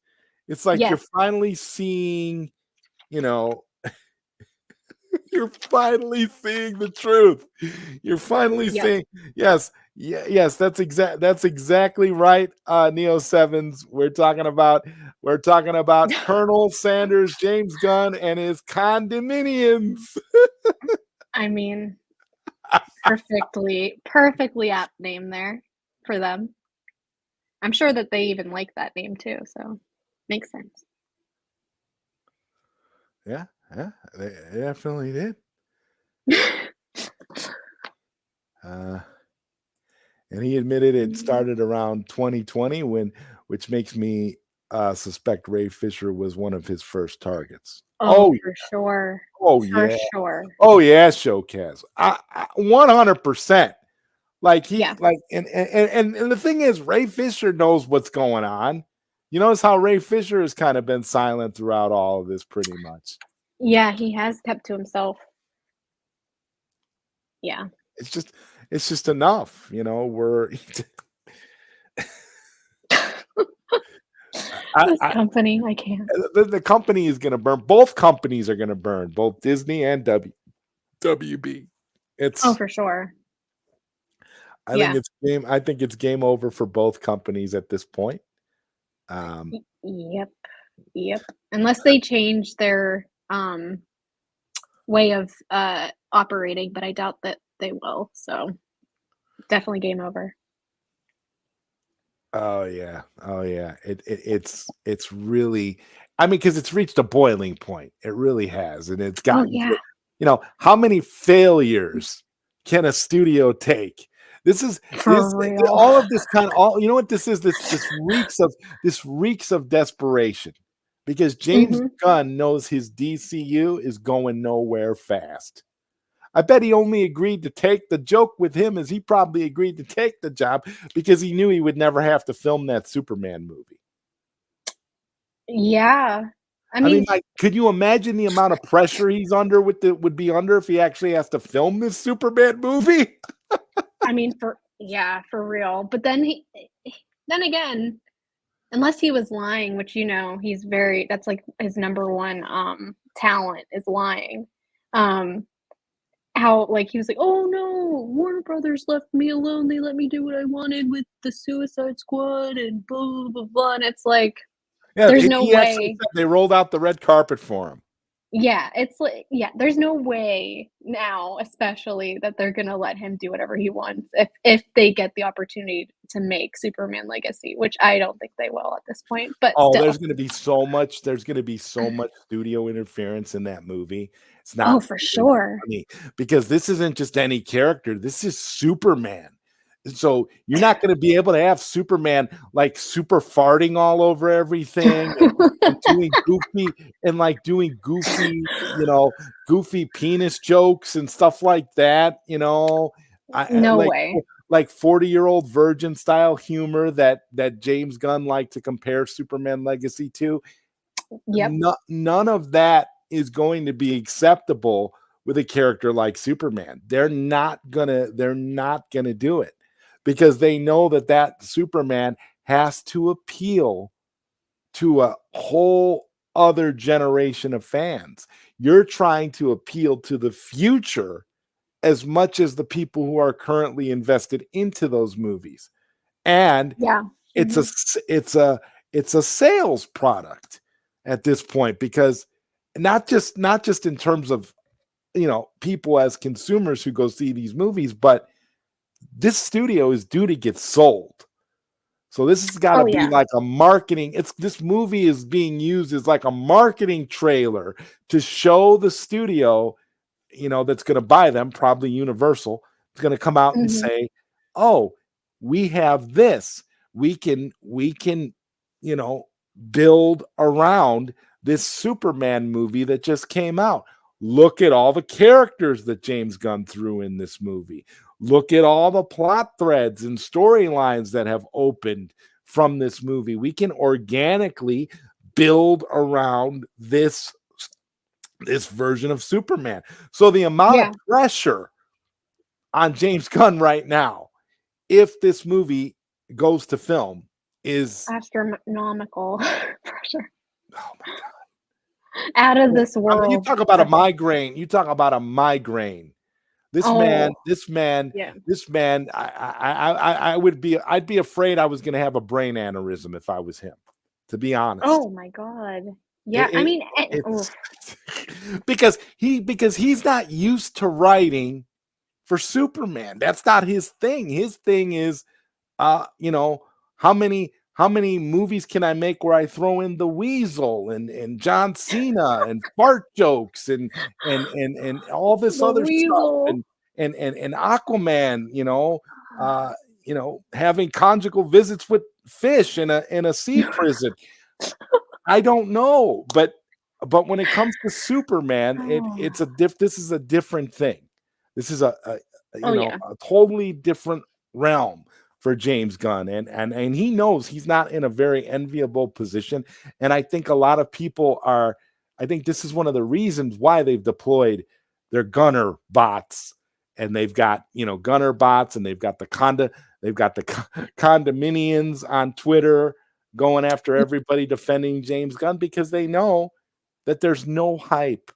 It's like you're finally seeing, you're finally seeing the truth. You're finally seeing, yes, that's exactly right. Neo Sevens. We're talking about Colonel Sanders, James Gunn, and his condominiums. I mean, perfectly apt name there for them. I'm sure that they even like that name too, so makes sense. Yeah, they definitely did. And he admitted it started around 2020, which makes me suspect Ray Fisher was one of his first targets. Oh, for sure. Oh, for yeah. Sure. Oh, yeah, Showcast. 100%. Like and the thing is, Ray Fisher knows what's going on. You notice how Ray Fisher has kind of been silent throughout all of this, pretty much. Yeah, he has kept to himself. Yeah. It's just enough, you know. We're This company, I can't. the company is going to burn. Both companies are going to burn, both Disney and WB. Oh, for sure. I think it's game over for both companies at this point. Yep. Unless they change their way of operating, but I doubt that they will. So definitely game over. Oh yeah. It's really, I mean, because it's reached a boiling point. It really has, and it's gotten. yeah. You know, how many failures can a studio take? All of this kind of all. You know what this is? This reeks of desperation, because James Gunn knows his DCU is going nowhere fast. I bet he only agreed to take the joke with him as he probably agreed to take the job because he knew he would never have to film that Superman movie. Yeah. I mean, like, could you imagine the amount of pressure he's under would be under if he actually has to film this Superman movie? I mean, for real. But then again, unless he was lying, which, you know, that's like his number one talent is lying. How, like, he was like, oh no, Warner Brothers left me alone. They let me do what I wanted with the Suicide Squad and blah, blah, blah, blah. And it's like, there's no way. They rolled out the red carpet for him. Yeah, it's like, there's no way now, especially, that they're gonna let him do whatever he wants if they get the opportunity to make Superman Legacy, which I don't think they will at this point. But still. There's gonna be so much studio interference in that movie. It's not. Oh, for sure. Funny, because this isn't just any character. This is Superman. So you're not going to be able to have Superman like super farting all over everything and doing goofy penis jokes and stuff like that. You know, no way. Like 40-year-old virgin style humor that James Gunn liked to compare Superman Legacy to. Yep. None of that is going to be acceptable with a character like Superman. They're not gonna do it, because they know that Superman has to appeal to a whole other generation of fans. You're trying to appeal to the future as much as the people who are currently invested into those movies. And it's a sales product at this point, because not just in terms of, you know, people as consumers who go see these movies, but this studio is due to get sold. So this has got to be like a marketing. This movie is being used as like a marketing trailer to show the studio, you know, that's going to buy them, probably Universal. It's going to come out and say, "Oh, we have this. We can, you know, build around this Superman movie that just came out. Look at all the characters that James Gunn threw in this movie. Look at all the plot threads and storylines that have opened from this movie. We can organically build around this version of Superman." So the amount of pressure on James Gunn right now, if this movie goes to film, is astronomical pressure. Oh my God. Out of this world. I mean, you talk about a migraine. This man. I'd be afraid I was going to have a brain aneurysm if I was him, to be honest. Oh my God. Yeah. Because he's not used to writing for Superman. That's not his thing. His thing is, you know, how many movies can I make where I throw in the Weasel and John Cena and fart jokes and all this other stuff and Aquaman, you know, having conjugal visits with fish in a sea prison. I don't know, but when it comes to Superman, this is a different thing. This is a totally different realm for James Gunn, and he knows he's not in a very enviable position. And I think a lot of people are. I think this is one of the reasons why they've deployed their Gunner bots, and they've got Gunner bots, and they've got the condominians on Twitter going after everybody defending James Gunn because they know that there's no hype.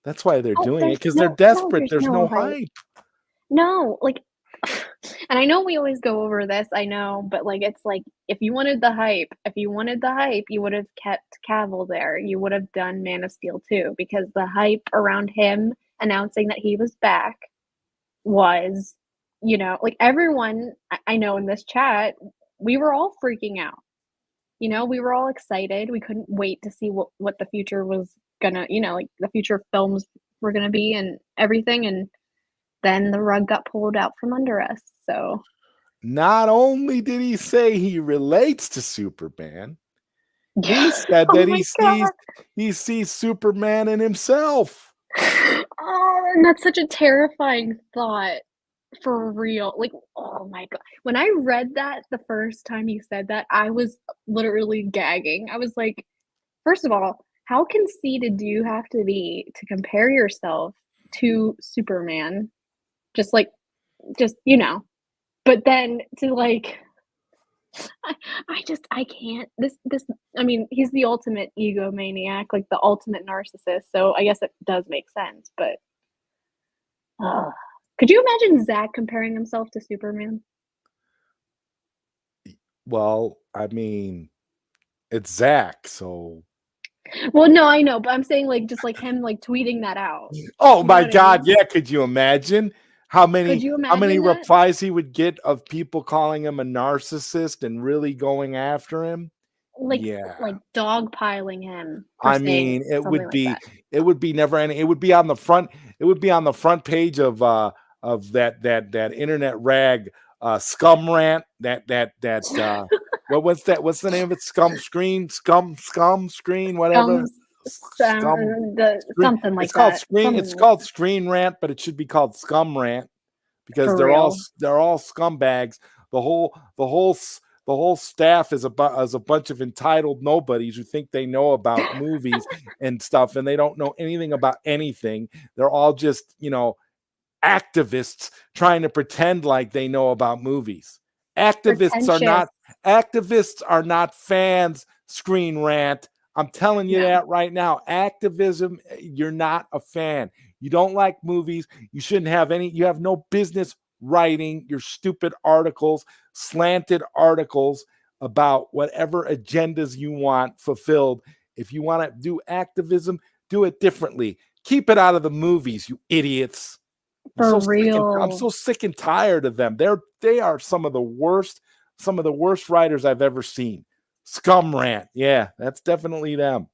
That's why they're doing it, because they're desperate. There's no hype. No, like, and I know we always go over this, I know, but like, it's like, if you wanted the hype, you would have kept Cavill there. You would have done Man of Steel 2, because the hype around him announcing that he was back was, like, everyone I know in this chat, we were all freaking out. We were all excited. We couldn't wait to see what the future was gonna, like the future films were gonna be and everything. And then the rug got pulled out from under us. So not only did he say he relates to Superman, he said that he sees Superman in himself. Oh, and that's such a terrifying thought. For real. Like, oh my God. When I read that the first time he said that, I was literally gagging. I was like, first of all, how conceited do you have to be to compare yourself to Superman? Just, but then to like, I can't, I mean, he's the ultimate egomaniac, like the ultimate narcissist. So I guess it does make sense, but, could you imagine Zach comparing himself to Superman? Well, I mean, it's Zach, so. Well, no, I know, but I'm saying like just like him like tweeting that out. Oh my God, yeah. Could you imagine how many that? replies he would get of people calling him a narcissist and really going after him? Like dogpiling him. I mean, it would be never ending. It would be on the front page of that internet rag scum rant, what's the name of it? Scum screen, whatever. Something like it's called that. It's called Screen Rant, but it should be called Scum Rant, because they're all scumbags. The whole staff is a bunch of entitled nobodies who think they know about movies and stuff, and they don't know anything about anything. They're all just activists trying to pretend like they know about movies. Activists are not fans. Screen Rant. I'm telling you that right now. Activism, you're not a fan. You don't like movies. You shouldn't have any. You have no business writing your stupid articles, slanted articles about whatever agendas you want fulfilled. If you want to do activism, do it differently. Keep it out of the movies, you idiots. I'm so sick and tired of them. They are some of the worst writers I've ever seen. Scum Rant. Yeah, that's definitely them.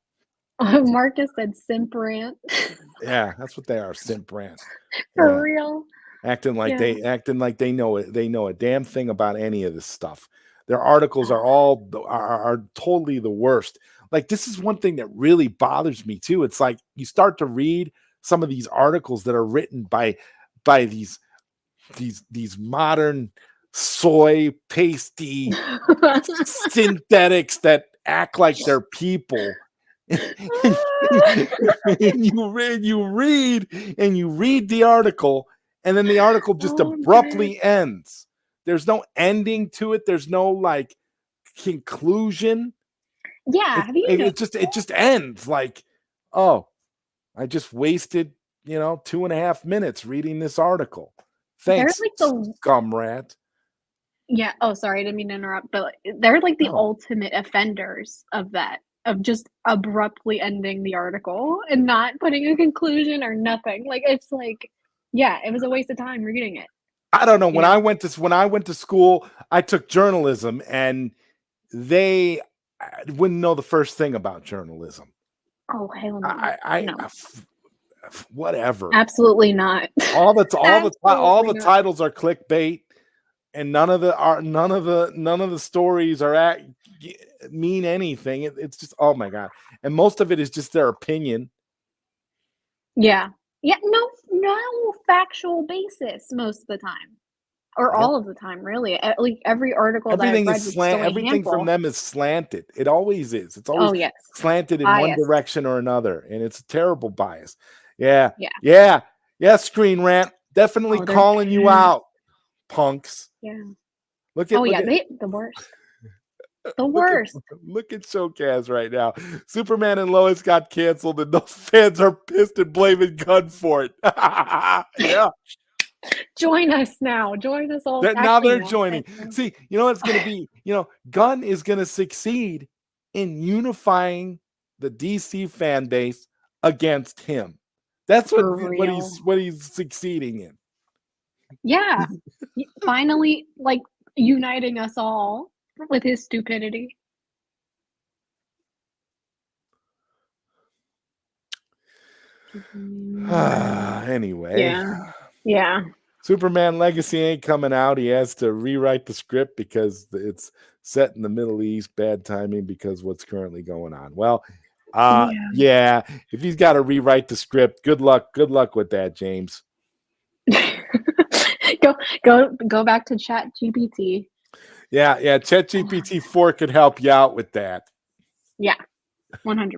Marcus said simp rant. Yeah, that's what they are. Simp rant. For real. Acting like they know it. They know a damn thing about any of this stuff. Their articles are totally the worst. Like, this is one thing that really bothers me too. It's like you start to read some of these articles that are written by these modern soy pasty synthetics that act like they're people. and you read the article, and then the article just abruptly ends. There's no ending to it. There's no like conclusion. Yeah, it just ends like, oh, I just wasted 2.5 minutes reading this article. Thanks, Scum Rant. Yeah. Oh, sorry, I didn't mean to interrupt, but they're like the ultimate offenders of that, of just abruptly ending the article and not putting a conclusion or nothing. Like, it's like, yeah, it was a waste of time reading it. I don't know. When I went to school, I took journalism, and they wouldn't know the first thing about journalism. Oh, hell no. No. Whatever. Absolutely not. All the titles are clickbait, and none of the stories mean anything. It's just, oh my God. And most of it is just their opinion. Yeah. Yeah, no factual basis most of the time. or all of the time, really. Like every article Everything that I've read is was still a everything from handful. them is slanted. It always is. It's always Oh yes, slanted in one biased. direction or another, and it's a terrible bias. Yeah, Yeah. Screen Rant, definitely Oh, they're calling you bad. out, punks. Yeah. Look at The worst. The worst. Look at Showcast right now. Superman and Lois got canceled, and those fans are pissed and blaming Gunn for it. Yeah. Join us now. Join us all. Now they're now. joining. See, you know what it's going to be? Gunn is going to succeed in unifying the DC fan base against him. That's what he's succeeding in. Yeah. Finally, like, uniting us all with his stupidity. Anyway. Yeah. Superman Legacy ain't coming out. He has to rewrite the script because it's set in the Middle East. Bad timing because what's currently going on. Well, yeah. If he's got to rewrite the script, good luck. Good luck with that, James. Go back to Chat GPT. Yeah. ChatGPT 4 could help you out with that. Yeah. 100%.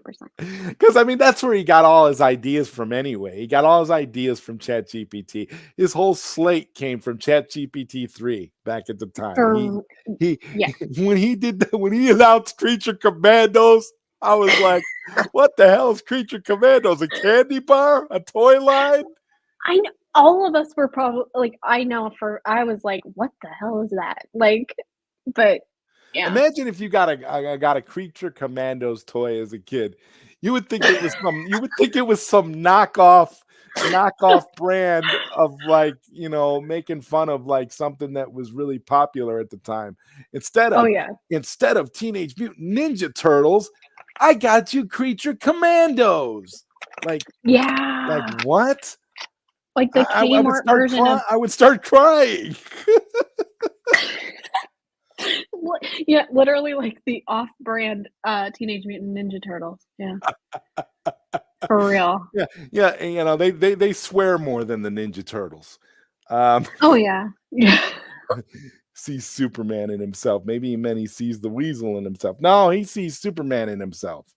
Because that's where he got all his ideas from anyway. He got all his ideas from ChatGPT. His whole slate came from ChatGPT 3 back at the time. When he announced Creature Commandos, I was like, what the hell is Creature Commandos? A candy bar? A toy line? I know all of us were probably like, I was like, what the hell is that? Like, but yeah. Imagine if you got a Creature Commandos toy as a kid. You would think it was some knockoff brand of making fun of something that was really popular at the time. Instead of Teenage Mutant Ninja Turtles, I got you Creature Commandos. Like what? Like the Kmart version of I would start crying. Yeah, literally like the off-brand Teenage Mutant Ninja Turtles. Yeah. For real. Yeah, and they swear more than the Ninja Turtles. Oh yeah. Sees Superman in himself. Maybe he meant he sees the Weasel in himself. No, he sees Superman in himself.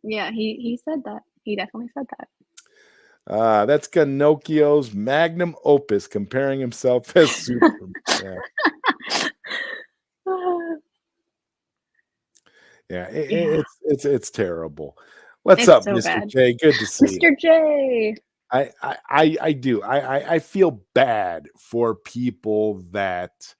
Yeah, he said that. He definitely said that. That's Pinocchio's magnum opus, comparing himself as Superman. It's terrible. What's up, Mr. Bad. J? Good to see you. Mr. J. I do. I feel bad for people that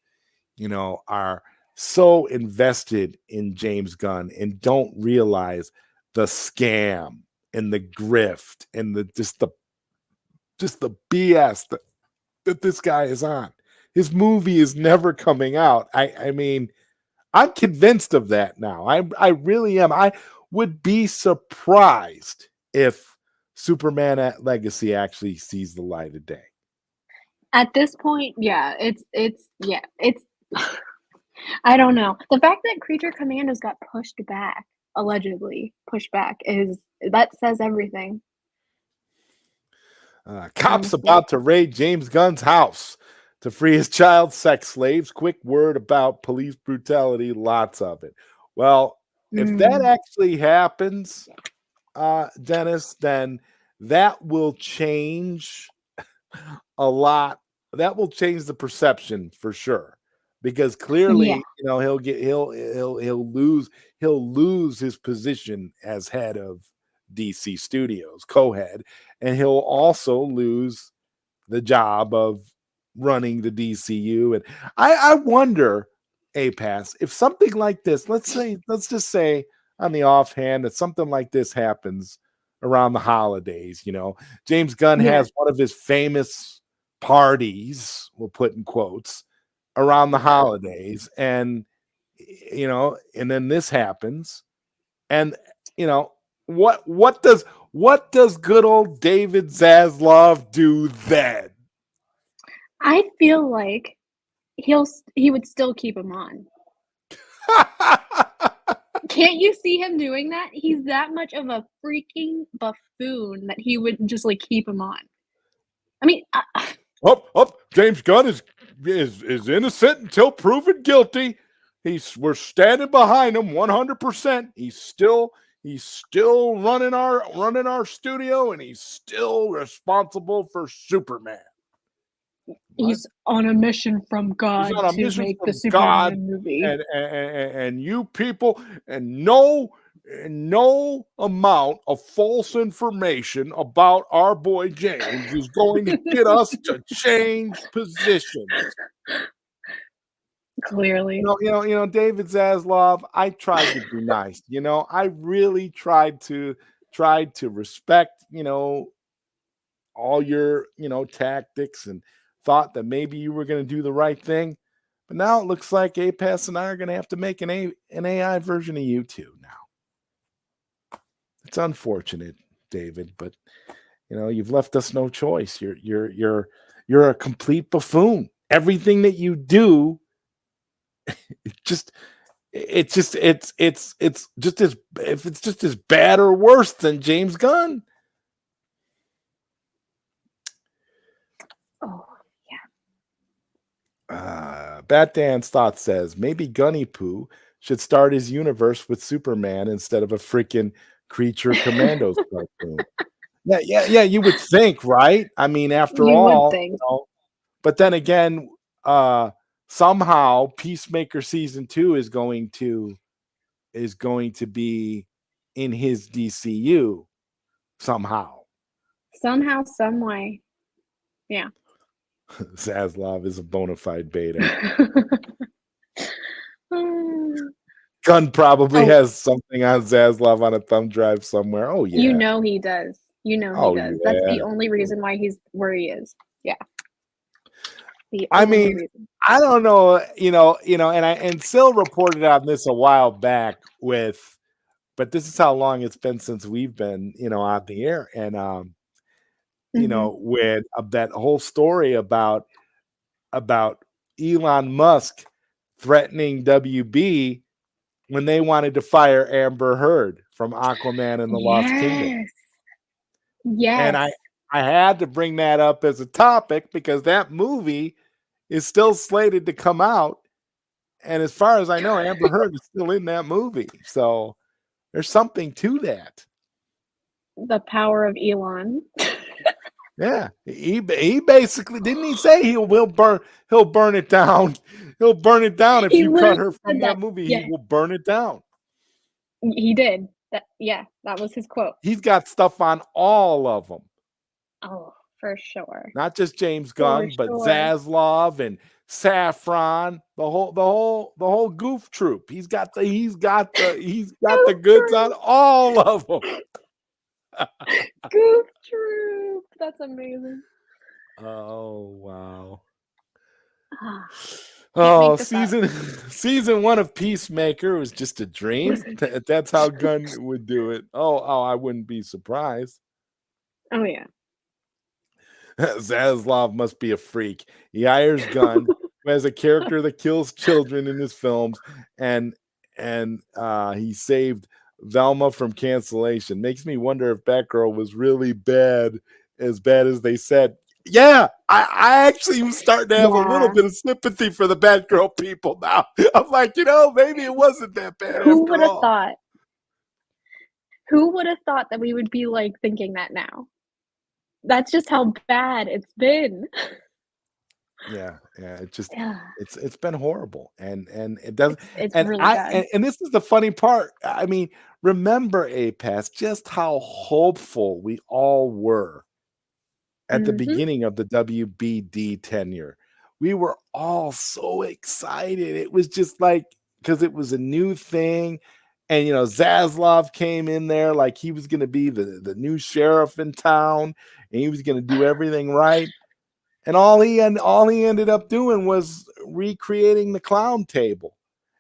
are so invested in James Gunn and don't realize the scam and the grift and the BS that this guy is on. His movie is never coming out. I mean, I'm convinced of that now. I really am. I would be surprised if Superman at Legacy actually sees the light of day. At this point, it's I don't know. The fact that Creature Commandos got allegedly pushed back, that says everything. Cops about to raid James Gunn's house to free his child sex slaves. Quick word about police brutality, lots of it. Well, if that actually happens, Dennis, then that will change a lot. That will change the perception for sure, because clearly, he'll lose his position as head of DC Studios, co-head, and he'll also lose the job of running the DCU. And I wonder, APass, if something like this, let's just say on the offhand that something like this happens around the holidays. James Gunn has one of his famous parties, we'll put in quotes, around the holidays, and then this happens, and what does good old David Zaslav do then? I feel like he would still keep him on. Can't you see him doing that? He's that much of a freaking buffoon that he would just keep him on. I mean, James Gunn is is innocent until proven guilty. We're standing behind him 100%. He's still running our studio, and he's still responsible for Superman. He's on a mission from God to make the Superman movie. And you people, and no amount of false information about our boy James is going to get us to change positions. Clearly. You know, David Zaslav, I tried to be nice. You know, I really tried to respect, you know, all your, you know, tactics, and thought that maybe you were going to do the right thing. But now it looks like APass and I are going to have to make an AI version of you two now. It's unfortunate, David, but you know, you've left us no choice. You're a complete buffoon. Everything that you do, it's just as bad or worse than James Gunn. Oh, BatDan's thought says maybe Gunny Poo should start his universe with Superman instead of a freaking Creature Commandos cartoon. Yeah, you would think, right? I mean, after all, you know, but then again, somehow Peacemaker season 2 is going to be in his DCU somehow, some way. Yeah. Zaslav is a bona fide beta. Gunn probably has something on Zaslav on a thumb drive somewhere. Oh yeah, you know he does. He does. Yeah. That's the only reason why he's where he is. Yeah. I mean, reason. I don't know, you know, and Sil reported on this a while back but this is how long it's been since we've been, you know, on the air, and you know, with that whole story about Elon Musk threatening WB when they wanted to fire Amber Heard from Aquaman and the Lost Kingdom. Yes. And I had to bring that up as a topic because that movie is still slated to come out. And as far as I know, Amber Heard is still in that movie. So there's something to that. The power of Elon. Yeah, he basically, didn't he say he'll burn it down? He'll burn it down if you cut her from that movie. Yeah. He will burn it down. He did. That was his quote. He's got stuff on all of them. Oh, for sure. Not just James Gunn, but Zaslav and Saffron, the whole goof troop. He's got the goods on all of them. Goof troop. That's amazing. Oh wow. Oh, season 1 of Peacemaker was just a dream. That's how Gunn would do it. Oh, I wouldn't be surprised. Oh yeah. Zaslav must be a freak. He hires Gunn, who has a character that kills children in his films, and he saved Velma from cancellation. Makes me wonder if Batgirl was really bad as they said. Yeah, I actually am starting to have a little bit of sympathy for the Batgirl people now. I'm like, you know, maybe it wasn't that bad. Who would have thought? Who would have thought that we would be like thinking that now? That's just how bad it's been. Yeah. It's been horrible, and it doesn't. It's really bad. And this is the funny part. I mean, remember, APass, just how hopeful we all were at the beginning of the WBD tenure. We were all so excited. It was just like, because it was a new thing. And, you know, Zaslav came in there like he was going to be the new sheriff in town, and he was going to do everything right. And all he ended up doing was recreating the clown table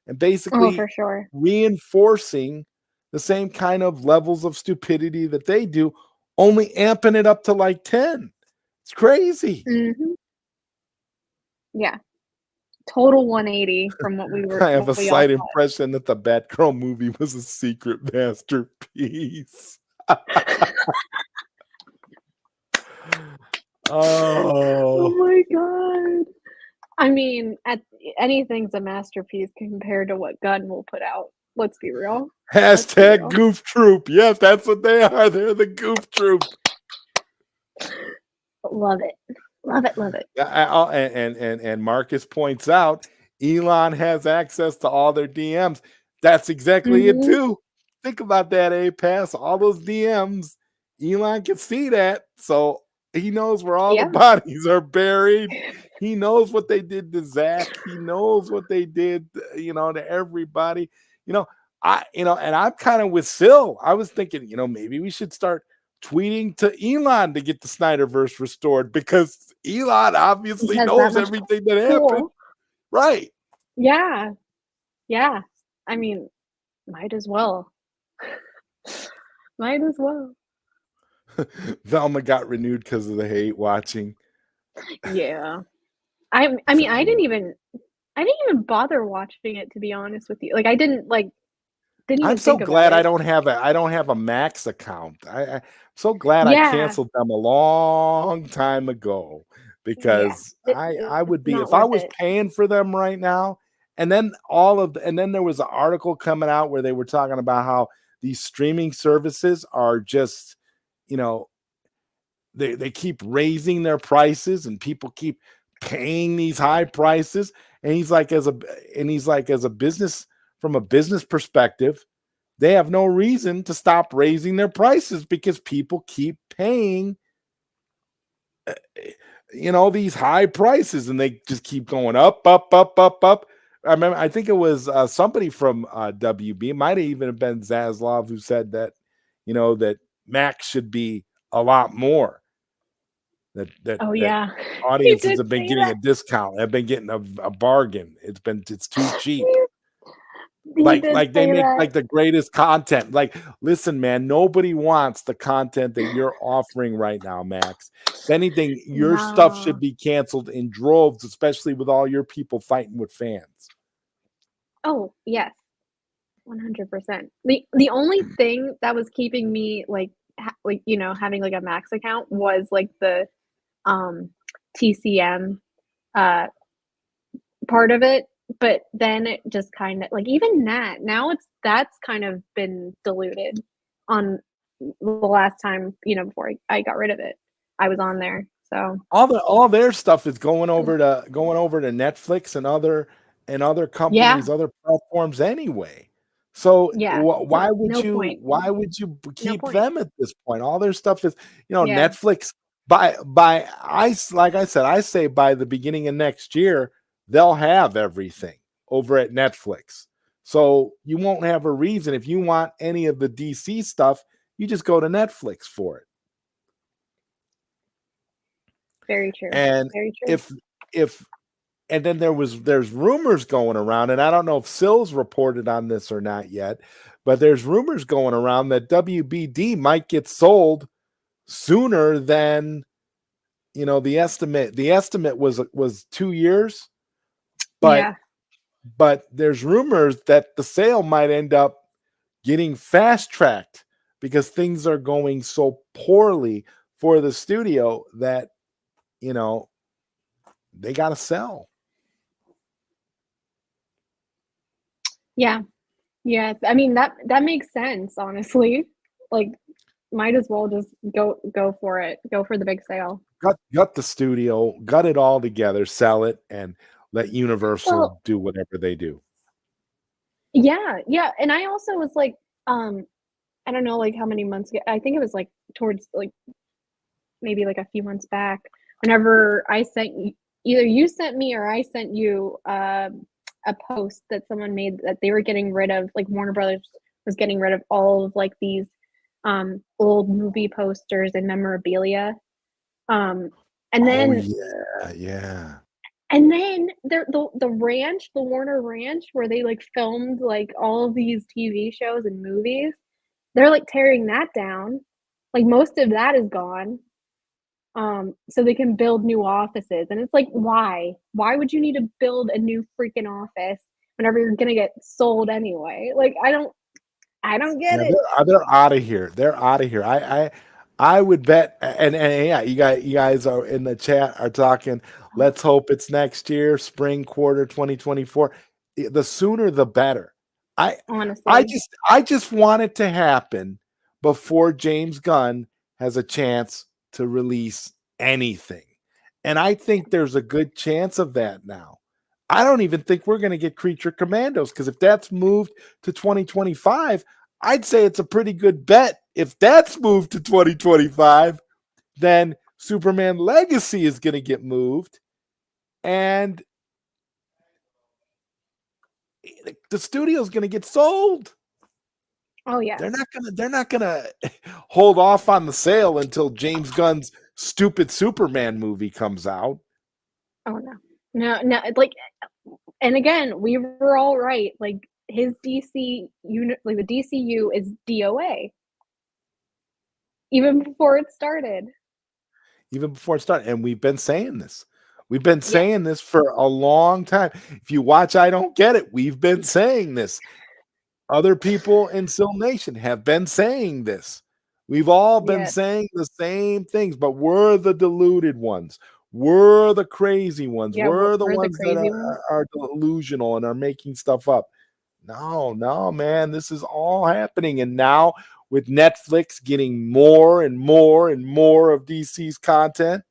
and basically for sure. reinforcing the same kind of levels of stupidity that they do, only amping it up to like 10. It's crazy. Yeah. Total 180 from what we were. I have a slight impression that the Batgirl movie was a secret masterpiece. Oh my god. I mean, anything's a masterpiece compared to what Gunn will put out. Let's be real. Hashtag Goof Troop. Yes, that's what they are. They're the Goof Troop. Love it. Love it. Love it. And Marcus points out Elon has access to all their DMs. That's exactly it too. Think about that, APass. All those DMs, Elon can see that. So he knows where all the bodies are buried. He knows what they did to Zach. He knows what they did, to everybody. And I'm kind of with Sil. I was thinking, maybe we should start tweeting to Elon to get the Snyderverse restored, because Elon obviously knows everything that happened. Right. Yeah. Yeah. I mean, might as well. Might as well. Velma got renewed because of the hate watching. Yeah. I mean, I didn't even bother watching it, to be honest with you. Like, I didn't I'm so glad I don't have a Max account. I'm so glad I canceled them a long time ago, because I would be, if I was paying for them right now. And then there was an article coming out where they were talking about how these streaming services are just, they keep raising their prices and people keep paying these high prices. And he's like, as a business, from a business perspective, they have no reason to stop raising their prices, because people keep paying, these high prices, and they just keep going up, up, up, up, up. I think it was somebody from WB, might have even been Zaslav, who said that, that Max should be a lot more. That audiences have been getting a discount, have been getting a bargain. It's too cheap. Like they make like the greatest content. Like, listen, man, nobody wants the content that you're offering right now, Max. If anything, your stuff should be canceled in droves, especially with all your people fighting with fans. Oh, yes. 100%. The only thing that was keeping me having like a Max account was like the TCM part of it, but then it just kind of like, even that now that's kind of been diluted on the last time, before I got rid of it. I was on there. So all their stuff is going over to Netflix and other companies, other platforms anyway. So why would you keep them at this point? All their stuff is, Netflix like I said, I say by the beginning of next year, they'll have everything over at Netflix. So you won't have a reason. If you want any of the DC stuff, you just go to Netflix for it. Very true. And very true. And then there's rumors going around, and I don't know if Sil's reported on this or not yet, but there's rumors going around that WBD might get sold sooner than, the estimate. The estimate was 2 years, but there's rumors that the sale might end up getting fast tracked, because things are going so poorly for the studio that, they got to sell. Yeah. I mean, that makes sense, honestly. Like, might as well just go for it. Go for the big sale. Gut the studio, gut it all together, sell it, and let Universal do whatever they do. Yeah. And I also was like, I don't know, like how many months ago. I think it was like towards like maybe like a few months back. Whenever I sent you, either you sent me or I sent you a post that someone made that they were getting rid of, like Warner Brothers was getting rid of all of like these old movie posters and memorabilia. And then and then the ranch, the Warner Ranch, where they like filmed like all of these TV shows and movies, they're like tearing that down. Like, most of that is gone. So they can build new offices. And it's like, why would you need to build a new freaking office whenever you're gonna get sold anyway? Like, I don't get it. They're out of here. They're out of here. I would bet, and yeah, you guys are in the chat are talking. Let's hope it's next year, spring quarter 2024. The sooner the better. I Honestly. I just want it to happen before James Gunn has a chance to release anything. And I think there's a good chance of that now. I don't even think we're going to get Creature Commandos, because if that's moved to 2025, I'd say it's a pretty good bet. If that's moved to 2025, then Superman Legacy is going to get moved, and the studio's going to get sold. Oh yeah. They're not gonna hold off on the sale until James Gunn's stupid Superman movie comes out. Oh no. Like, and again, we were all right. Like his DC unit, like the DCU is DOA. Even before it started. And we've been saying this. We've been saying this for a long time. If you watch I Don't Get It, we've been saying this. Other people in Sil Nation have been saying this. We've all been saying the same things, but we're the deluded ones. We're the crazy ones. We're the ones that are delusional and are making stuff up. No, man, this is all happening. And now with Netflix getting more and more and more of DC's content,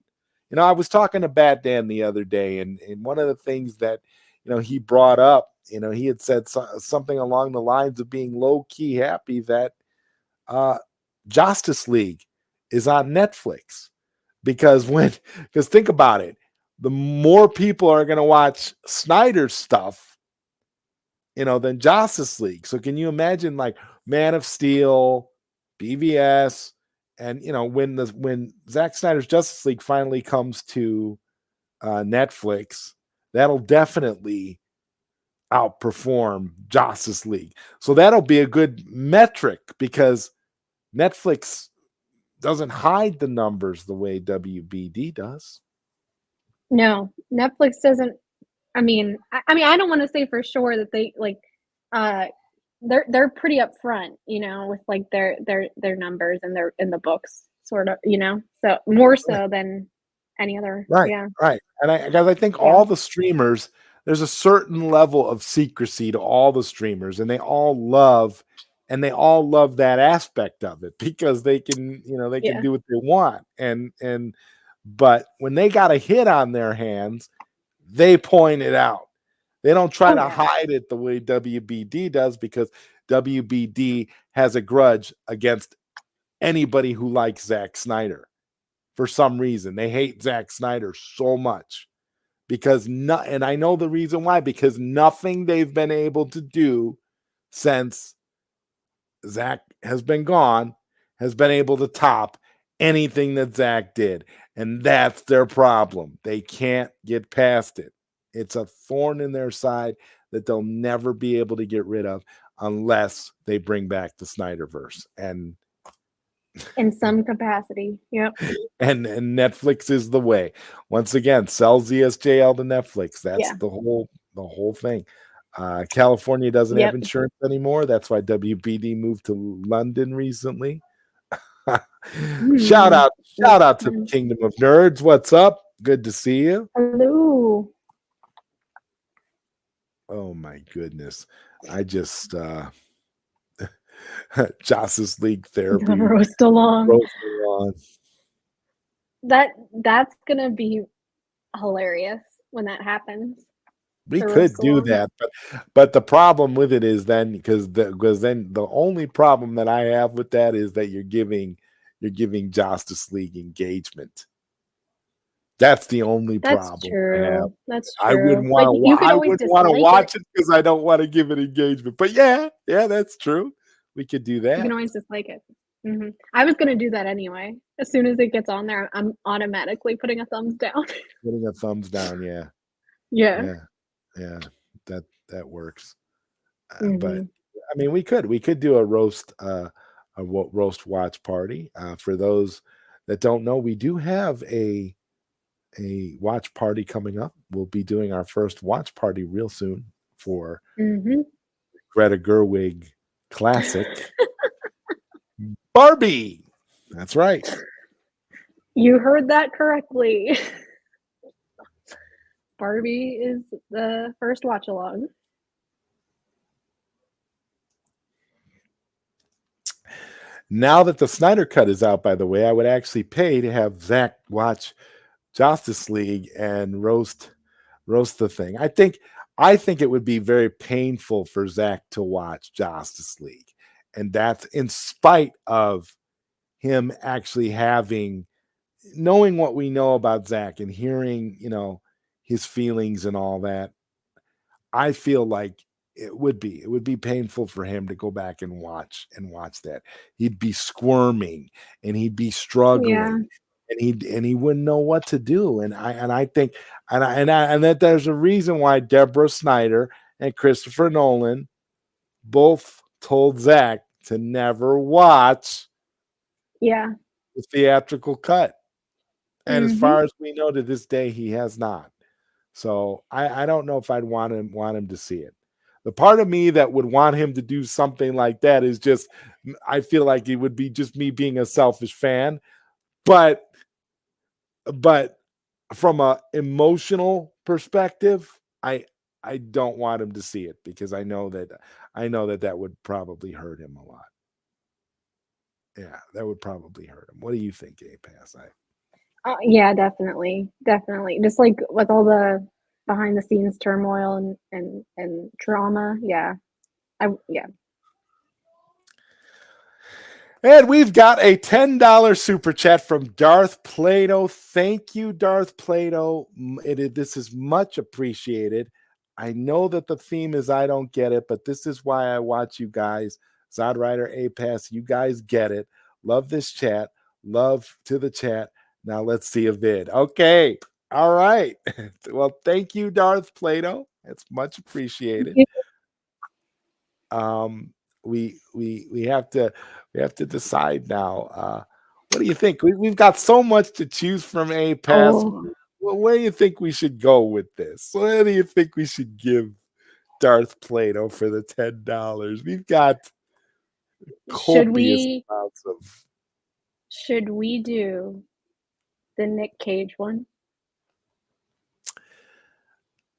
I was talking to BatDan the other day, and one of the things that, he brought up, he had said something along the lines of being low-key happy that Justice League is on Netflix. Because think about it, the more people are going to watch Snyder's stuff, than Justice League. So can you imagine, like, Man of Steel, BVS, and when Zack Snyder's Justice League finally comes to Netflix, that'll definitely outperform Justice League. So that'll be a good metric, because Netflix doesn't hide the numbers the way WBD does. No, Netflix doesn't. I mean, I don't want to say for sure that they they're pretty upfront, with like their numbers and their in the books, sort of, so more so than any other. Right. Yeah. Right. And I think all the streamers, there's a certain level of secrecy to all the streamers, and they all love that aspect of it, because they can, they can do what they want. But when they got a hit on their hands, they point it out. They don't try to hide it the way WBD does, because WBD has a grudge against anybody who likes Zack Snyder. For some reason, they hate Zack Snyder so much, and I know the reason why, because nothing they've been able to do since Zack has been gone has been able to top anything that Zack did. And that's their problem. They can't get past it. It's a thorn in their side that they'll never be able to get rid of unless they bring back the Snyderverse. And in some capacity. Yep. And Netflix is the way. Once again, sell ZSJL to Netflix. That's the whole thing. California doesn't have insurance anymore. That's why WBD moved to London recently. Shout out to the Kingdom of Nerds. What's up? Good to see you. Hello. Oh my goodness. I just Justice League therapy. Roast along. That's gonna be hilarious when that happens. We could do that, but the problem with it is then because then the only problem that I have with that is that you're giving Justice League engagement. That's the only problem. True. That's true. I wouldn't want to watch it because I don't want to give it engagement. But yeah, that's true. We could do that. You can always dislike it. Mm-hmm. I was gonna do that anyway. As soon as it gets on there, I'm automatically putting a thumbs down. Putting a thumbs down, yeah. Yeah, that works. But I mean, we could do a roast watch party. For those that don't know, we do have a watch party coming up. We'll be doing our first watch party real soon for Greta Gerwig classic Barbie. That's right. You heard that correctly. Barbie is the first watch along. Now that the Snyder Cut is out, by the way, I would actually pay to have Zach watch Justice League and roast the thing. I think it would be very painful for Zach to watch Justice League, and that's in spite of him actually knowing what we know about Zach and hearing, his feelings and all that. I feel like it would be painful for him to go back and watch that. He'd be squirming and he'd be struggling. Yeah. And he wouldn't know what to do. And I think that there's a reason why Deborah Snyder and Christopher Nolan both told Zach to never watch the theatrical cut. And as far as we know, to this day, he has not. So I don't know if I'd want him to see it. The part of me that would want him to do something like that is just, I feel like it would be just me being a selfish fan. But from a emotional perspective, I don't want him to see it because I know that would probably hurt him a lot. Yeah, that would probably hurt him. What do you think, APass? Yeah, definitely. Just like with all the behind the scenes turmoil and drama. Yeah. And we've got a $10 super chat from Darth Plato. Thank you, Darth Plato. This is much appreciated. I know that the theme is I don't get it, but this is why I watch you guys. ZodWriter, APass, you guys get it. Love this chat. Love to the chat. Now let's see a vid. Okay. All right. Well, thank you, Darth Plato. It's much appreciated. We have to decide now. What do you think? We've got so much to choose from, APass. Well, where do you think we should go with this? Where do you think we should give Darth Plato for the $10? We've got copious amounts of. Should we do the Nick Cage one?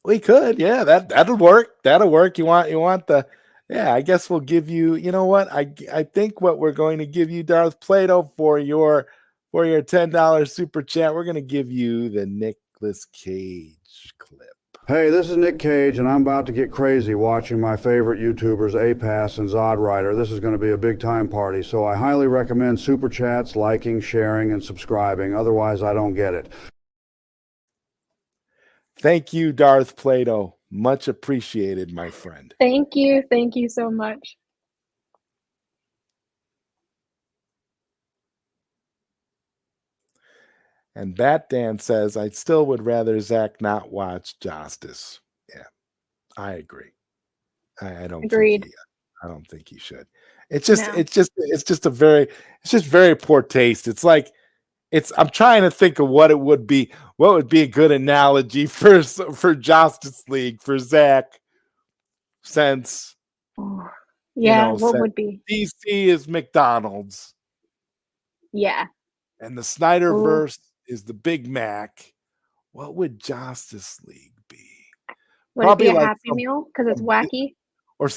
We could, yeah. That'll work. That'll work. You want the. Yeah, I guess we'll give you. You know what? I think what we're going to give you, Darth Plato, for your $10 super chat, we're going to give you the Nicolas Cage clip. Hey, this is Nick Cage, and I'm about to get crazy watching my favorite YouTubers, APass and ZodWriter. This is going to be a big-time party, so I highly recommend super chats, liking, sharing, and subscribing. Otherwise, I don't get it. Thank you, Darth Plato. Much appreciated, my friend. Thank you. Thank you so much. And BatDan says, I still would rather Zach not watch Justice. Yeah, I agree. I don't Agreed. I don't think he should. It's just very poor taste. It's like I'm trying to think of what would be a good analogy for Justice League for Zach, since what would be DC is McDonald's. Yeah. And the Snyderverse is the Big Mac. What would Justice League be? Would Probably it be a like Happy Meal because it's wacky? Or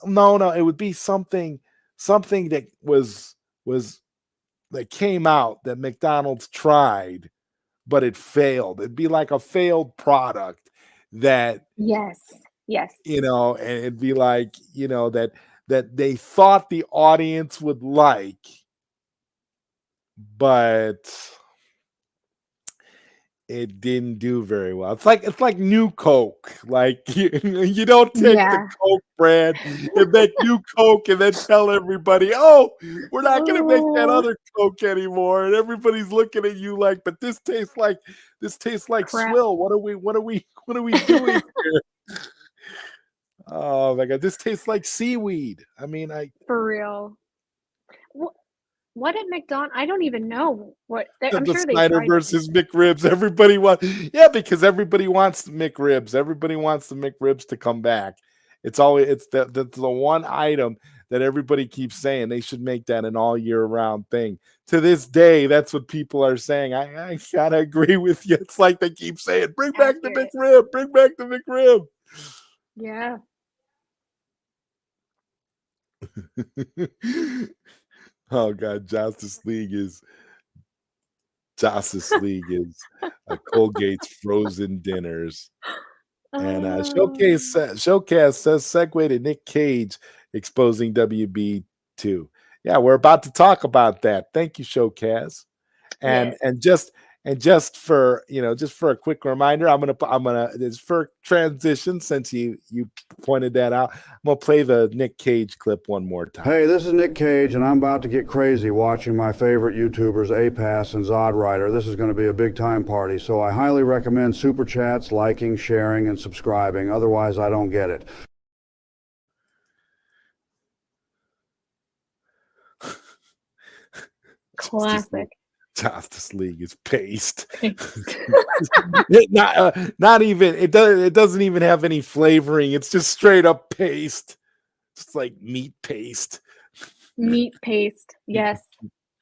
no, it would be something that was that came out that McDonald's tried, but it failed. It'd be like a failed product that Yes. and it'd be like, that they thought the audience would like, but it didn't do very well. It's like New Coke. Like you don't take the Coke brand and make New Coke and then tell everybody, "Oh, we're not going to make that other Coke anymore." And everybody's looking at you like, "But this tastes like crap. swill. What are we doing here?" Oh my God, this tastes like seaweed. I mean, for real. What at McDonald's? I don't even know what. I'm sure they Snyder versus McRibs. Everybody because everybody wants McRibs. Everybody wants the McRibs to come back. It's the one item that everybody keeps saying. They should make that an all year round thing. To this day, that's what people are saying. I gotta agree with you. It's like they keep saying, bring back the Accurate. McRib, bring back the McRib. Yeah. Oh God, Justice League is Colgate's frozen dinners. And Showcase says segue to Nick Cage exposing WB2. Yeah, we're about to talk about that. Thank you, Showcase. And Yes. just for just for a quick reminder, I'm gonna it's for transition, since you pointed that out. I'm gonna play the Nick Cage clip one more time. Hey, this is Nick Cage, and I'm about to get crazy watching my favorite YouTubers, APass and ZodWriter. This is going to be a big time party, so I highly recommend super chats, liking, sharing, and subscribing. Otherwise, I don't get it. Classic. Justice League is paste. Not even it doesn't even have any flavoring. It's just straight up paste. It's like meat paste. Meat paste. Yes.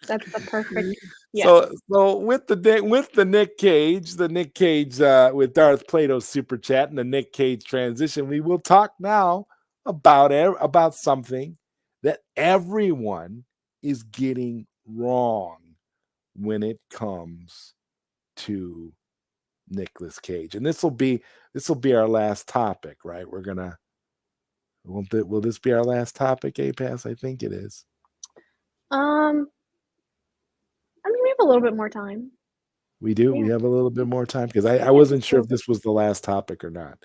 That's the perfect. Yeah. So with the Nick Cage, with Darth Plato's super chat and the Nick Cage transition, we will talk now about something that everyone is getting wrong when it comes to Nicolas Cage. And this will be our last topic, right? Will this be our last topic, APass? I think it is. I mean, we have a little bit more time. We do. Yeah. We have a little bit more time, because I wasn't sure if this was the last topic or not.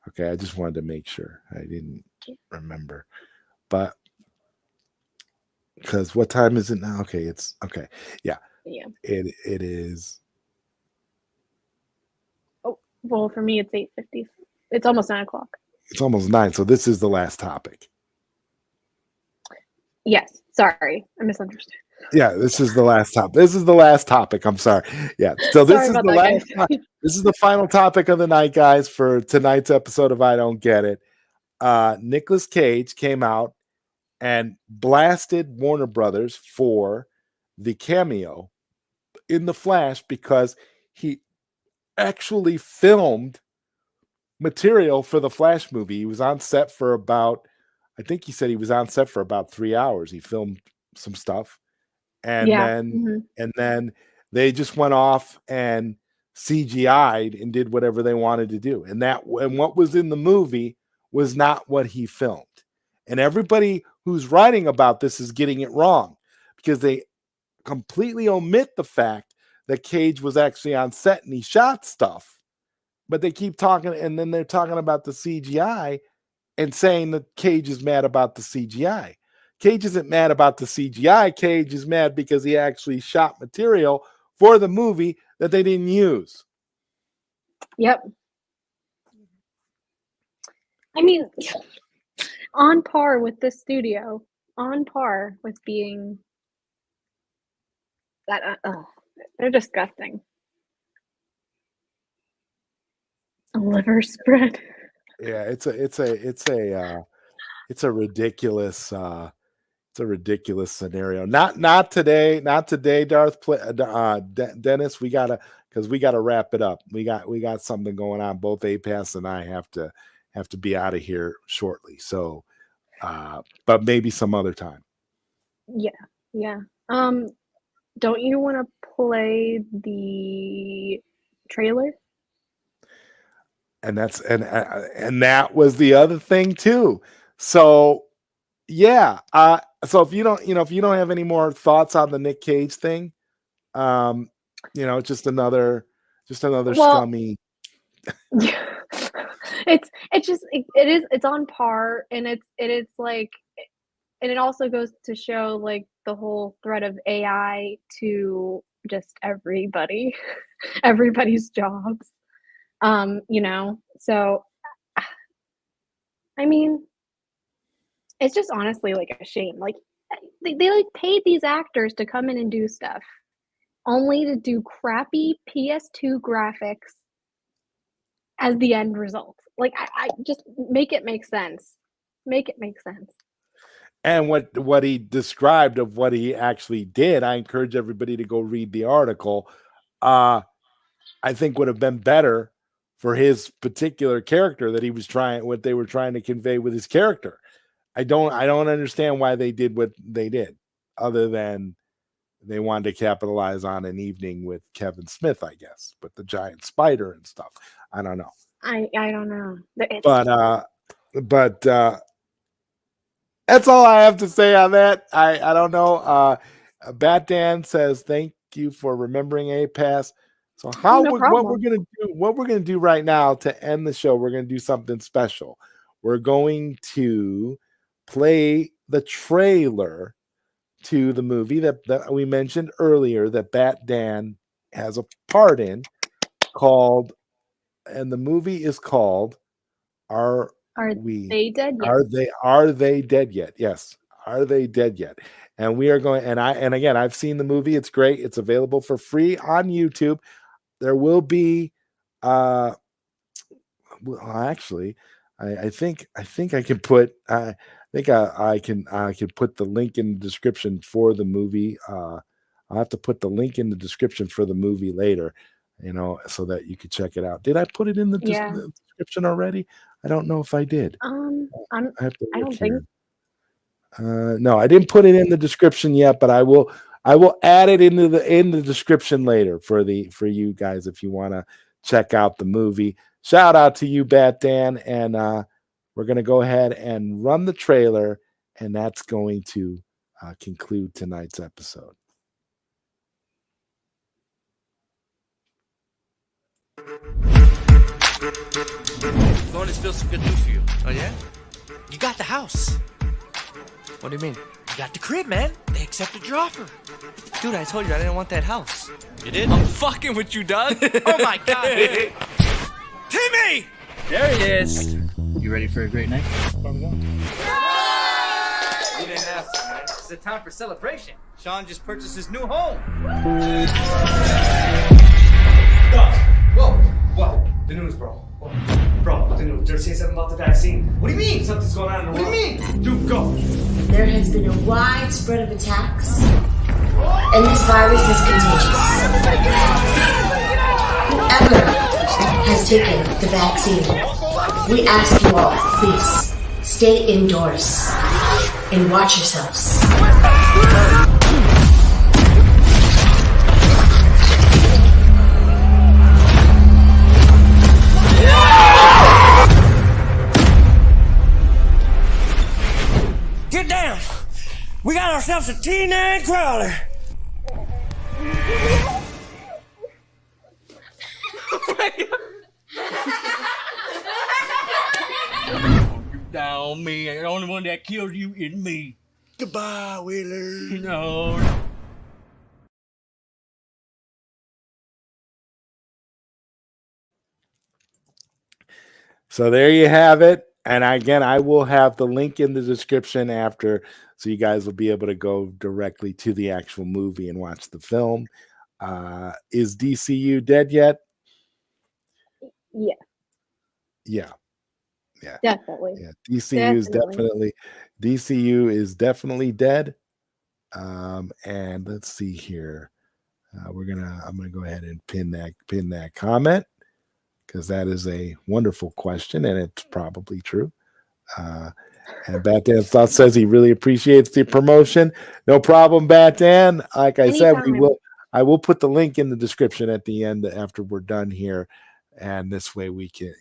Okay, I just wanted to make sure. I didn't remember, but because what time is it now? Okay, it's okay. Yeah. It is. Oh, well, for me, it's 8:50. It's almost 9 o'clock. It's almost 9. So this is the last topic. Yes. Sorry, I misunderstood. Yeah, this is the last topic. This is the last topic. I'm sorry. Yeah. So this is the last. This is the final topic of the night, guys, for tonight's episode of I Don't Get It. Nicolas Cage came out and blasted Warner Brothers for the cameo in The Flash, because he actually filmed material for the Flash movie. He was on set for about, I think he said he was on set for about 3 hours. He filmed some stuff, and then they just went off and CGI'd and did whatever they wanted to do. And what was in the movie was not what he filmed. And everybody who's writing about this is getting it wrong, because they completely omit the fact that Cage was actually on set and he shot stuff. But they keep talking, and then they're talking about the CGI and saying that Cage is mad about the CGI. Cage isn't mad about the CGI. Cage is mad because he actually shot material for the movie that they didn't use. Yep. I mean, on par with the studio, on par with being that. They're disgusting. A liver spread. Yeah, it's a ridiculous scenario. Not today, Dennis. We gotta wrap it up. We got something going on. Both APass and I have to be out of here shortly. So, but maybe some other time. Yeah. Don't you want to play the trailer? And that was the other thing too. So yeah. So if you don't have any more thoughts on the Nick Cage thing, just another scummy. It's on par, and it's like, and it also goes to show like the whole threat of AI to just everybody's jobs. So I mean, it's just honestly like a shame. Like they like paid these actors to come in and do stuff, only to do crappy PS2 graphics as the end result. Like I just make it make sense. Make it make sense. And what he described of what he actually did, I encourage everybody to go read the article. I think would have been better for his particular character that he was trying, what they were trying to convey with his character. I don't understand why they did what they did, other than they wanted to capitalize on an evening with Kevin Smith, I guess, with the giant spider and stuff. I don't know. I don't know. But that's all I have to say on that. I don't know. BatDan says thank you for remembering APass. So what we're gonna do right now to end the show, we're gonna do something special. We're going to play the trailer to the movie that we mentioned earlier that BatDan has a part in, called, and the movie is called Are they dead yet? Are they dead yet? Yes. Are they dead yet? And we are going, and again, I've seen the movie. It's great. It's available for free on YouTube. There will be well, actually, I think I can put I can put the link in the description for the movie. I'll have to put the link in the description for the movie later, so that you could check it out. Did I put it in the description already? I don't know if I did. I don't think. No, I didn't put it in the description yet, but I will add it in the description later for you guys if you want to check out the movie. Shout out to you, BatDan, and we're going to go ahead and run the trailer, and that's going to conclude tonight's episode. Bonus feels some good news for you. Oh, yeah? You got the house. What do you mean? You got the crib, man. They accepted your offer. Dude, I told you I didn't want that house. You did? I'm fucking with you, dog. Oh, my God. Timmy! There he is. You ready for a great night? Where we going? You didn't ask, man. It's a time for celebration. Sean just purchased his new home. Whoa. The news, bro. Bro, the news. They're saying something about the vaccine. What do you mean? Something's going on in the world. What do you mean? Dude, go. There has been a wide spread of attacks, and this virus is contagious. Whoever has taken the vaccine, we ask you all, please, stay indoors and watch yourselves. Get down! We got ourselves a T9 crawler. You down me. The only one that kills you is me. Goodbye, Wheeler. No. So there you have it. And again, I will have the link in the description after, so you guys will be able to go directly to the actual movie and watch the film. Is DCU dead yet? Yeah. Yeah. Definitely. Yeah. DCU is definitely dead. And let's see here. I'm gonna go ahead and pin that comment, because that is a wonderful question, and it's probably true. And BatDan Thought says he really appreciates the promotion. No problem, BatDan. Like I said, I will put the link in the description at the end after we're done here, and this way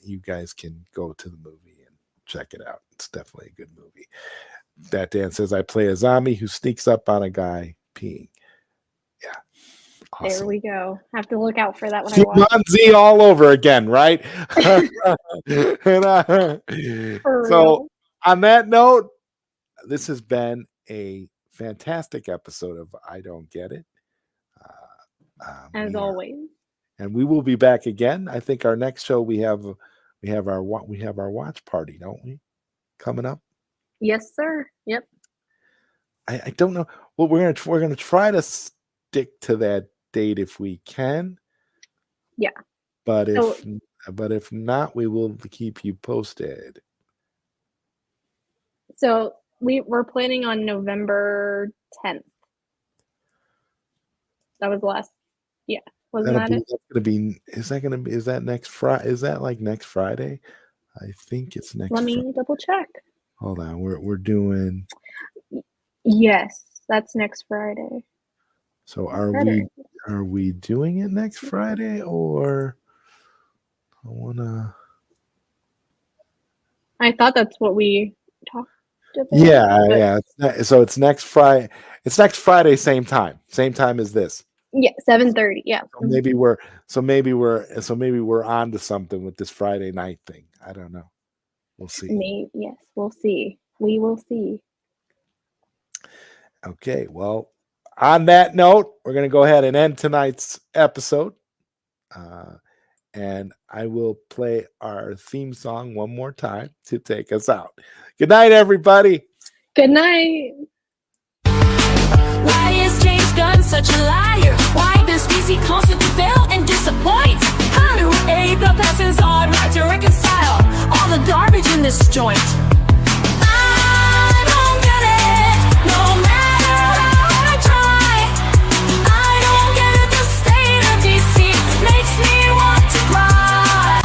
you guys can go to the movie and check it out. It's definitely a good movie. BatDan says I play a zombie who sneaks up on a guy peeing. Yeah. Awesome. There we go. Have to look out for that when I watch. Z all over again, right? So on that note, this has been a fantastic episode of I Don't Get It. As always. And we will be back again. I think our next show we have our watch party, don't we? Coming up. Yes, sir. Yep. I don't know. Well, we're gonna try to stick to that date if we can. Yeah. But if not, we will keep you posted. So we're planning on November 10th. That was the last. Yeah, wasn't that it? That's gonna be. Is that next Friday? Is that like next Friday? I think it's next. Let me double check. Hold on, we're doing. Yes, that's next Friday. So are we doing it next Friday, or I thought that's what we talked about. Yeah. So it's next Friday. It's next Friday, same time as this. Yeah, 7:30. Yeah. Maybe we're on to something with this Friday night thing. I don't know. We'll see. Yes, we'll see. We will see. Okay. Well, on that note, we're going to go ahead and end tonight's episode. And I will play our theme song one more time to take us out. Good night, everybody. Good night. Why is James Gunn such a liar? Why does DC constantly fail and disappoint? How do APass and ZodWriter reconcile all the garbage in this joint? I don't get it, no matter how I try. I don't get it, the state of DC makes me want to cry.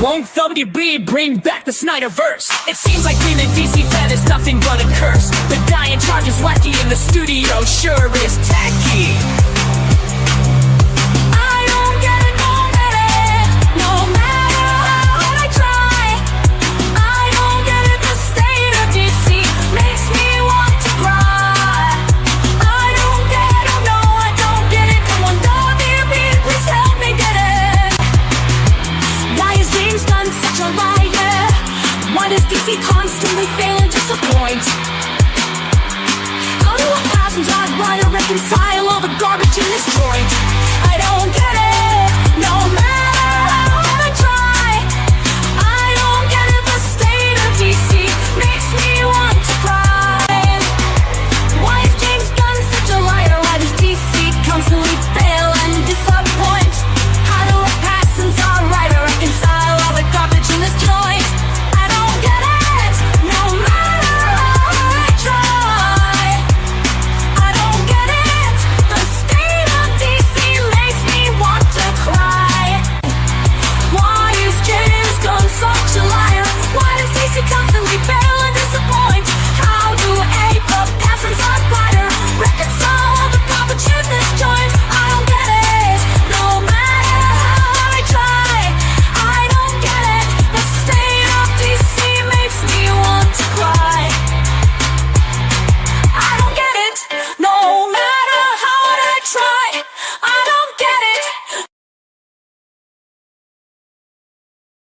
Won't WB bring back the Snyderverse? It seems like being a DC fan is nothing but a curse. The guy in charge is wacky and the studio sure is tacky. I don't get it, no matter how I try. I don't get it, the state of DC makes me want to cry. I don't get it, no, I don't get it. Come on, WB, please help me get it. Why is James Gunn such a liar? Why does DC constantly fail and disappoint? How do APass and ZodWriter reconcile all the garbage in this joint?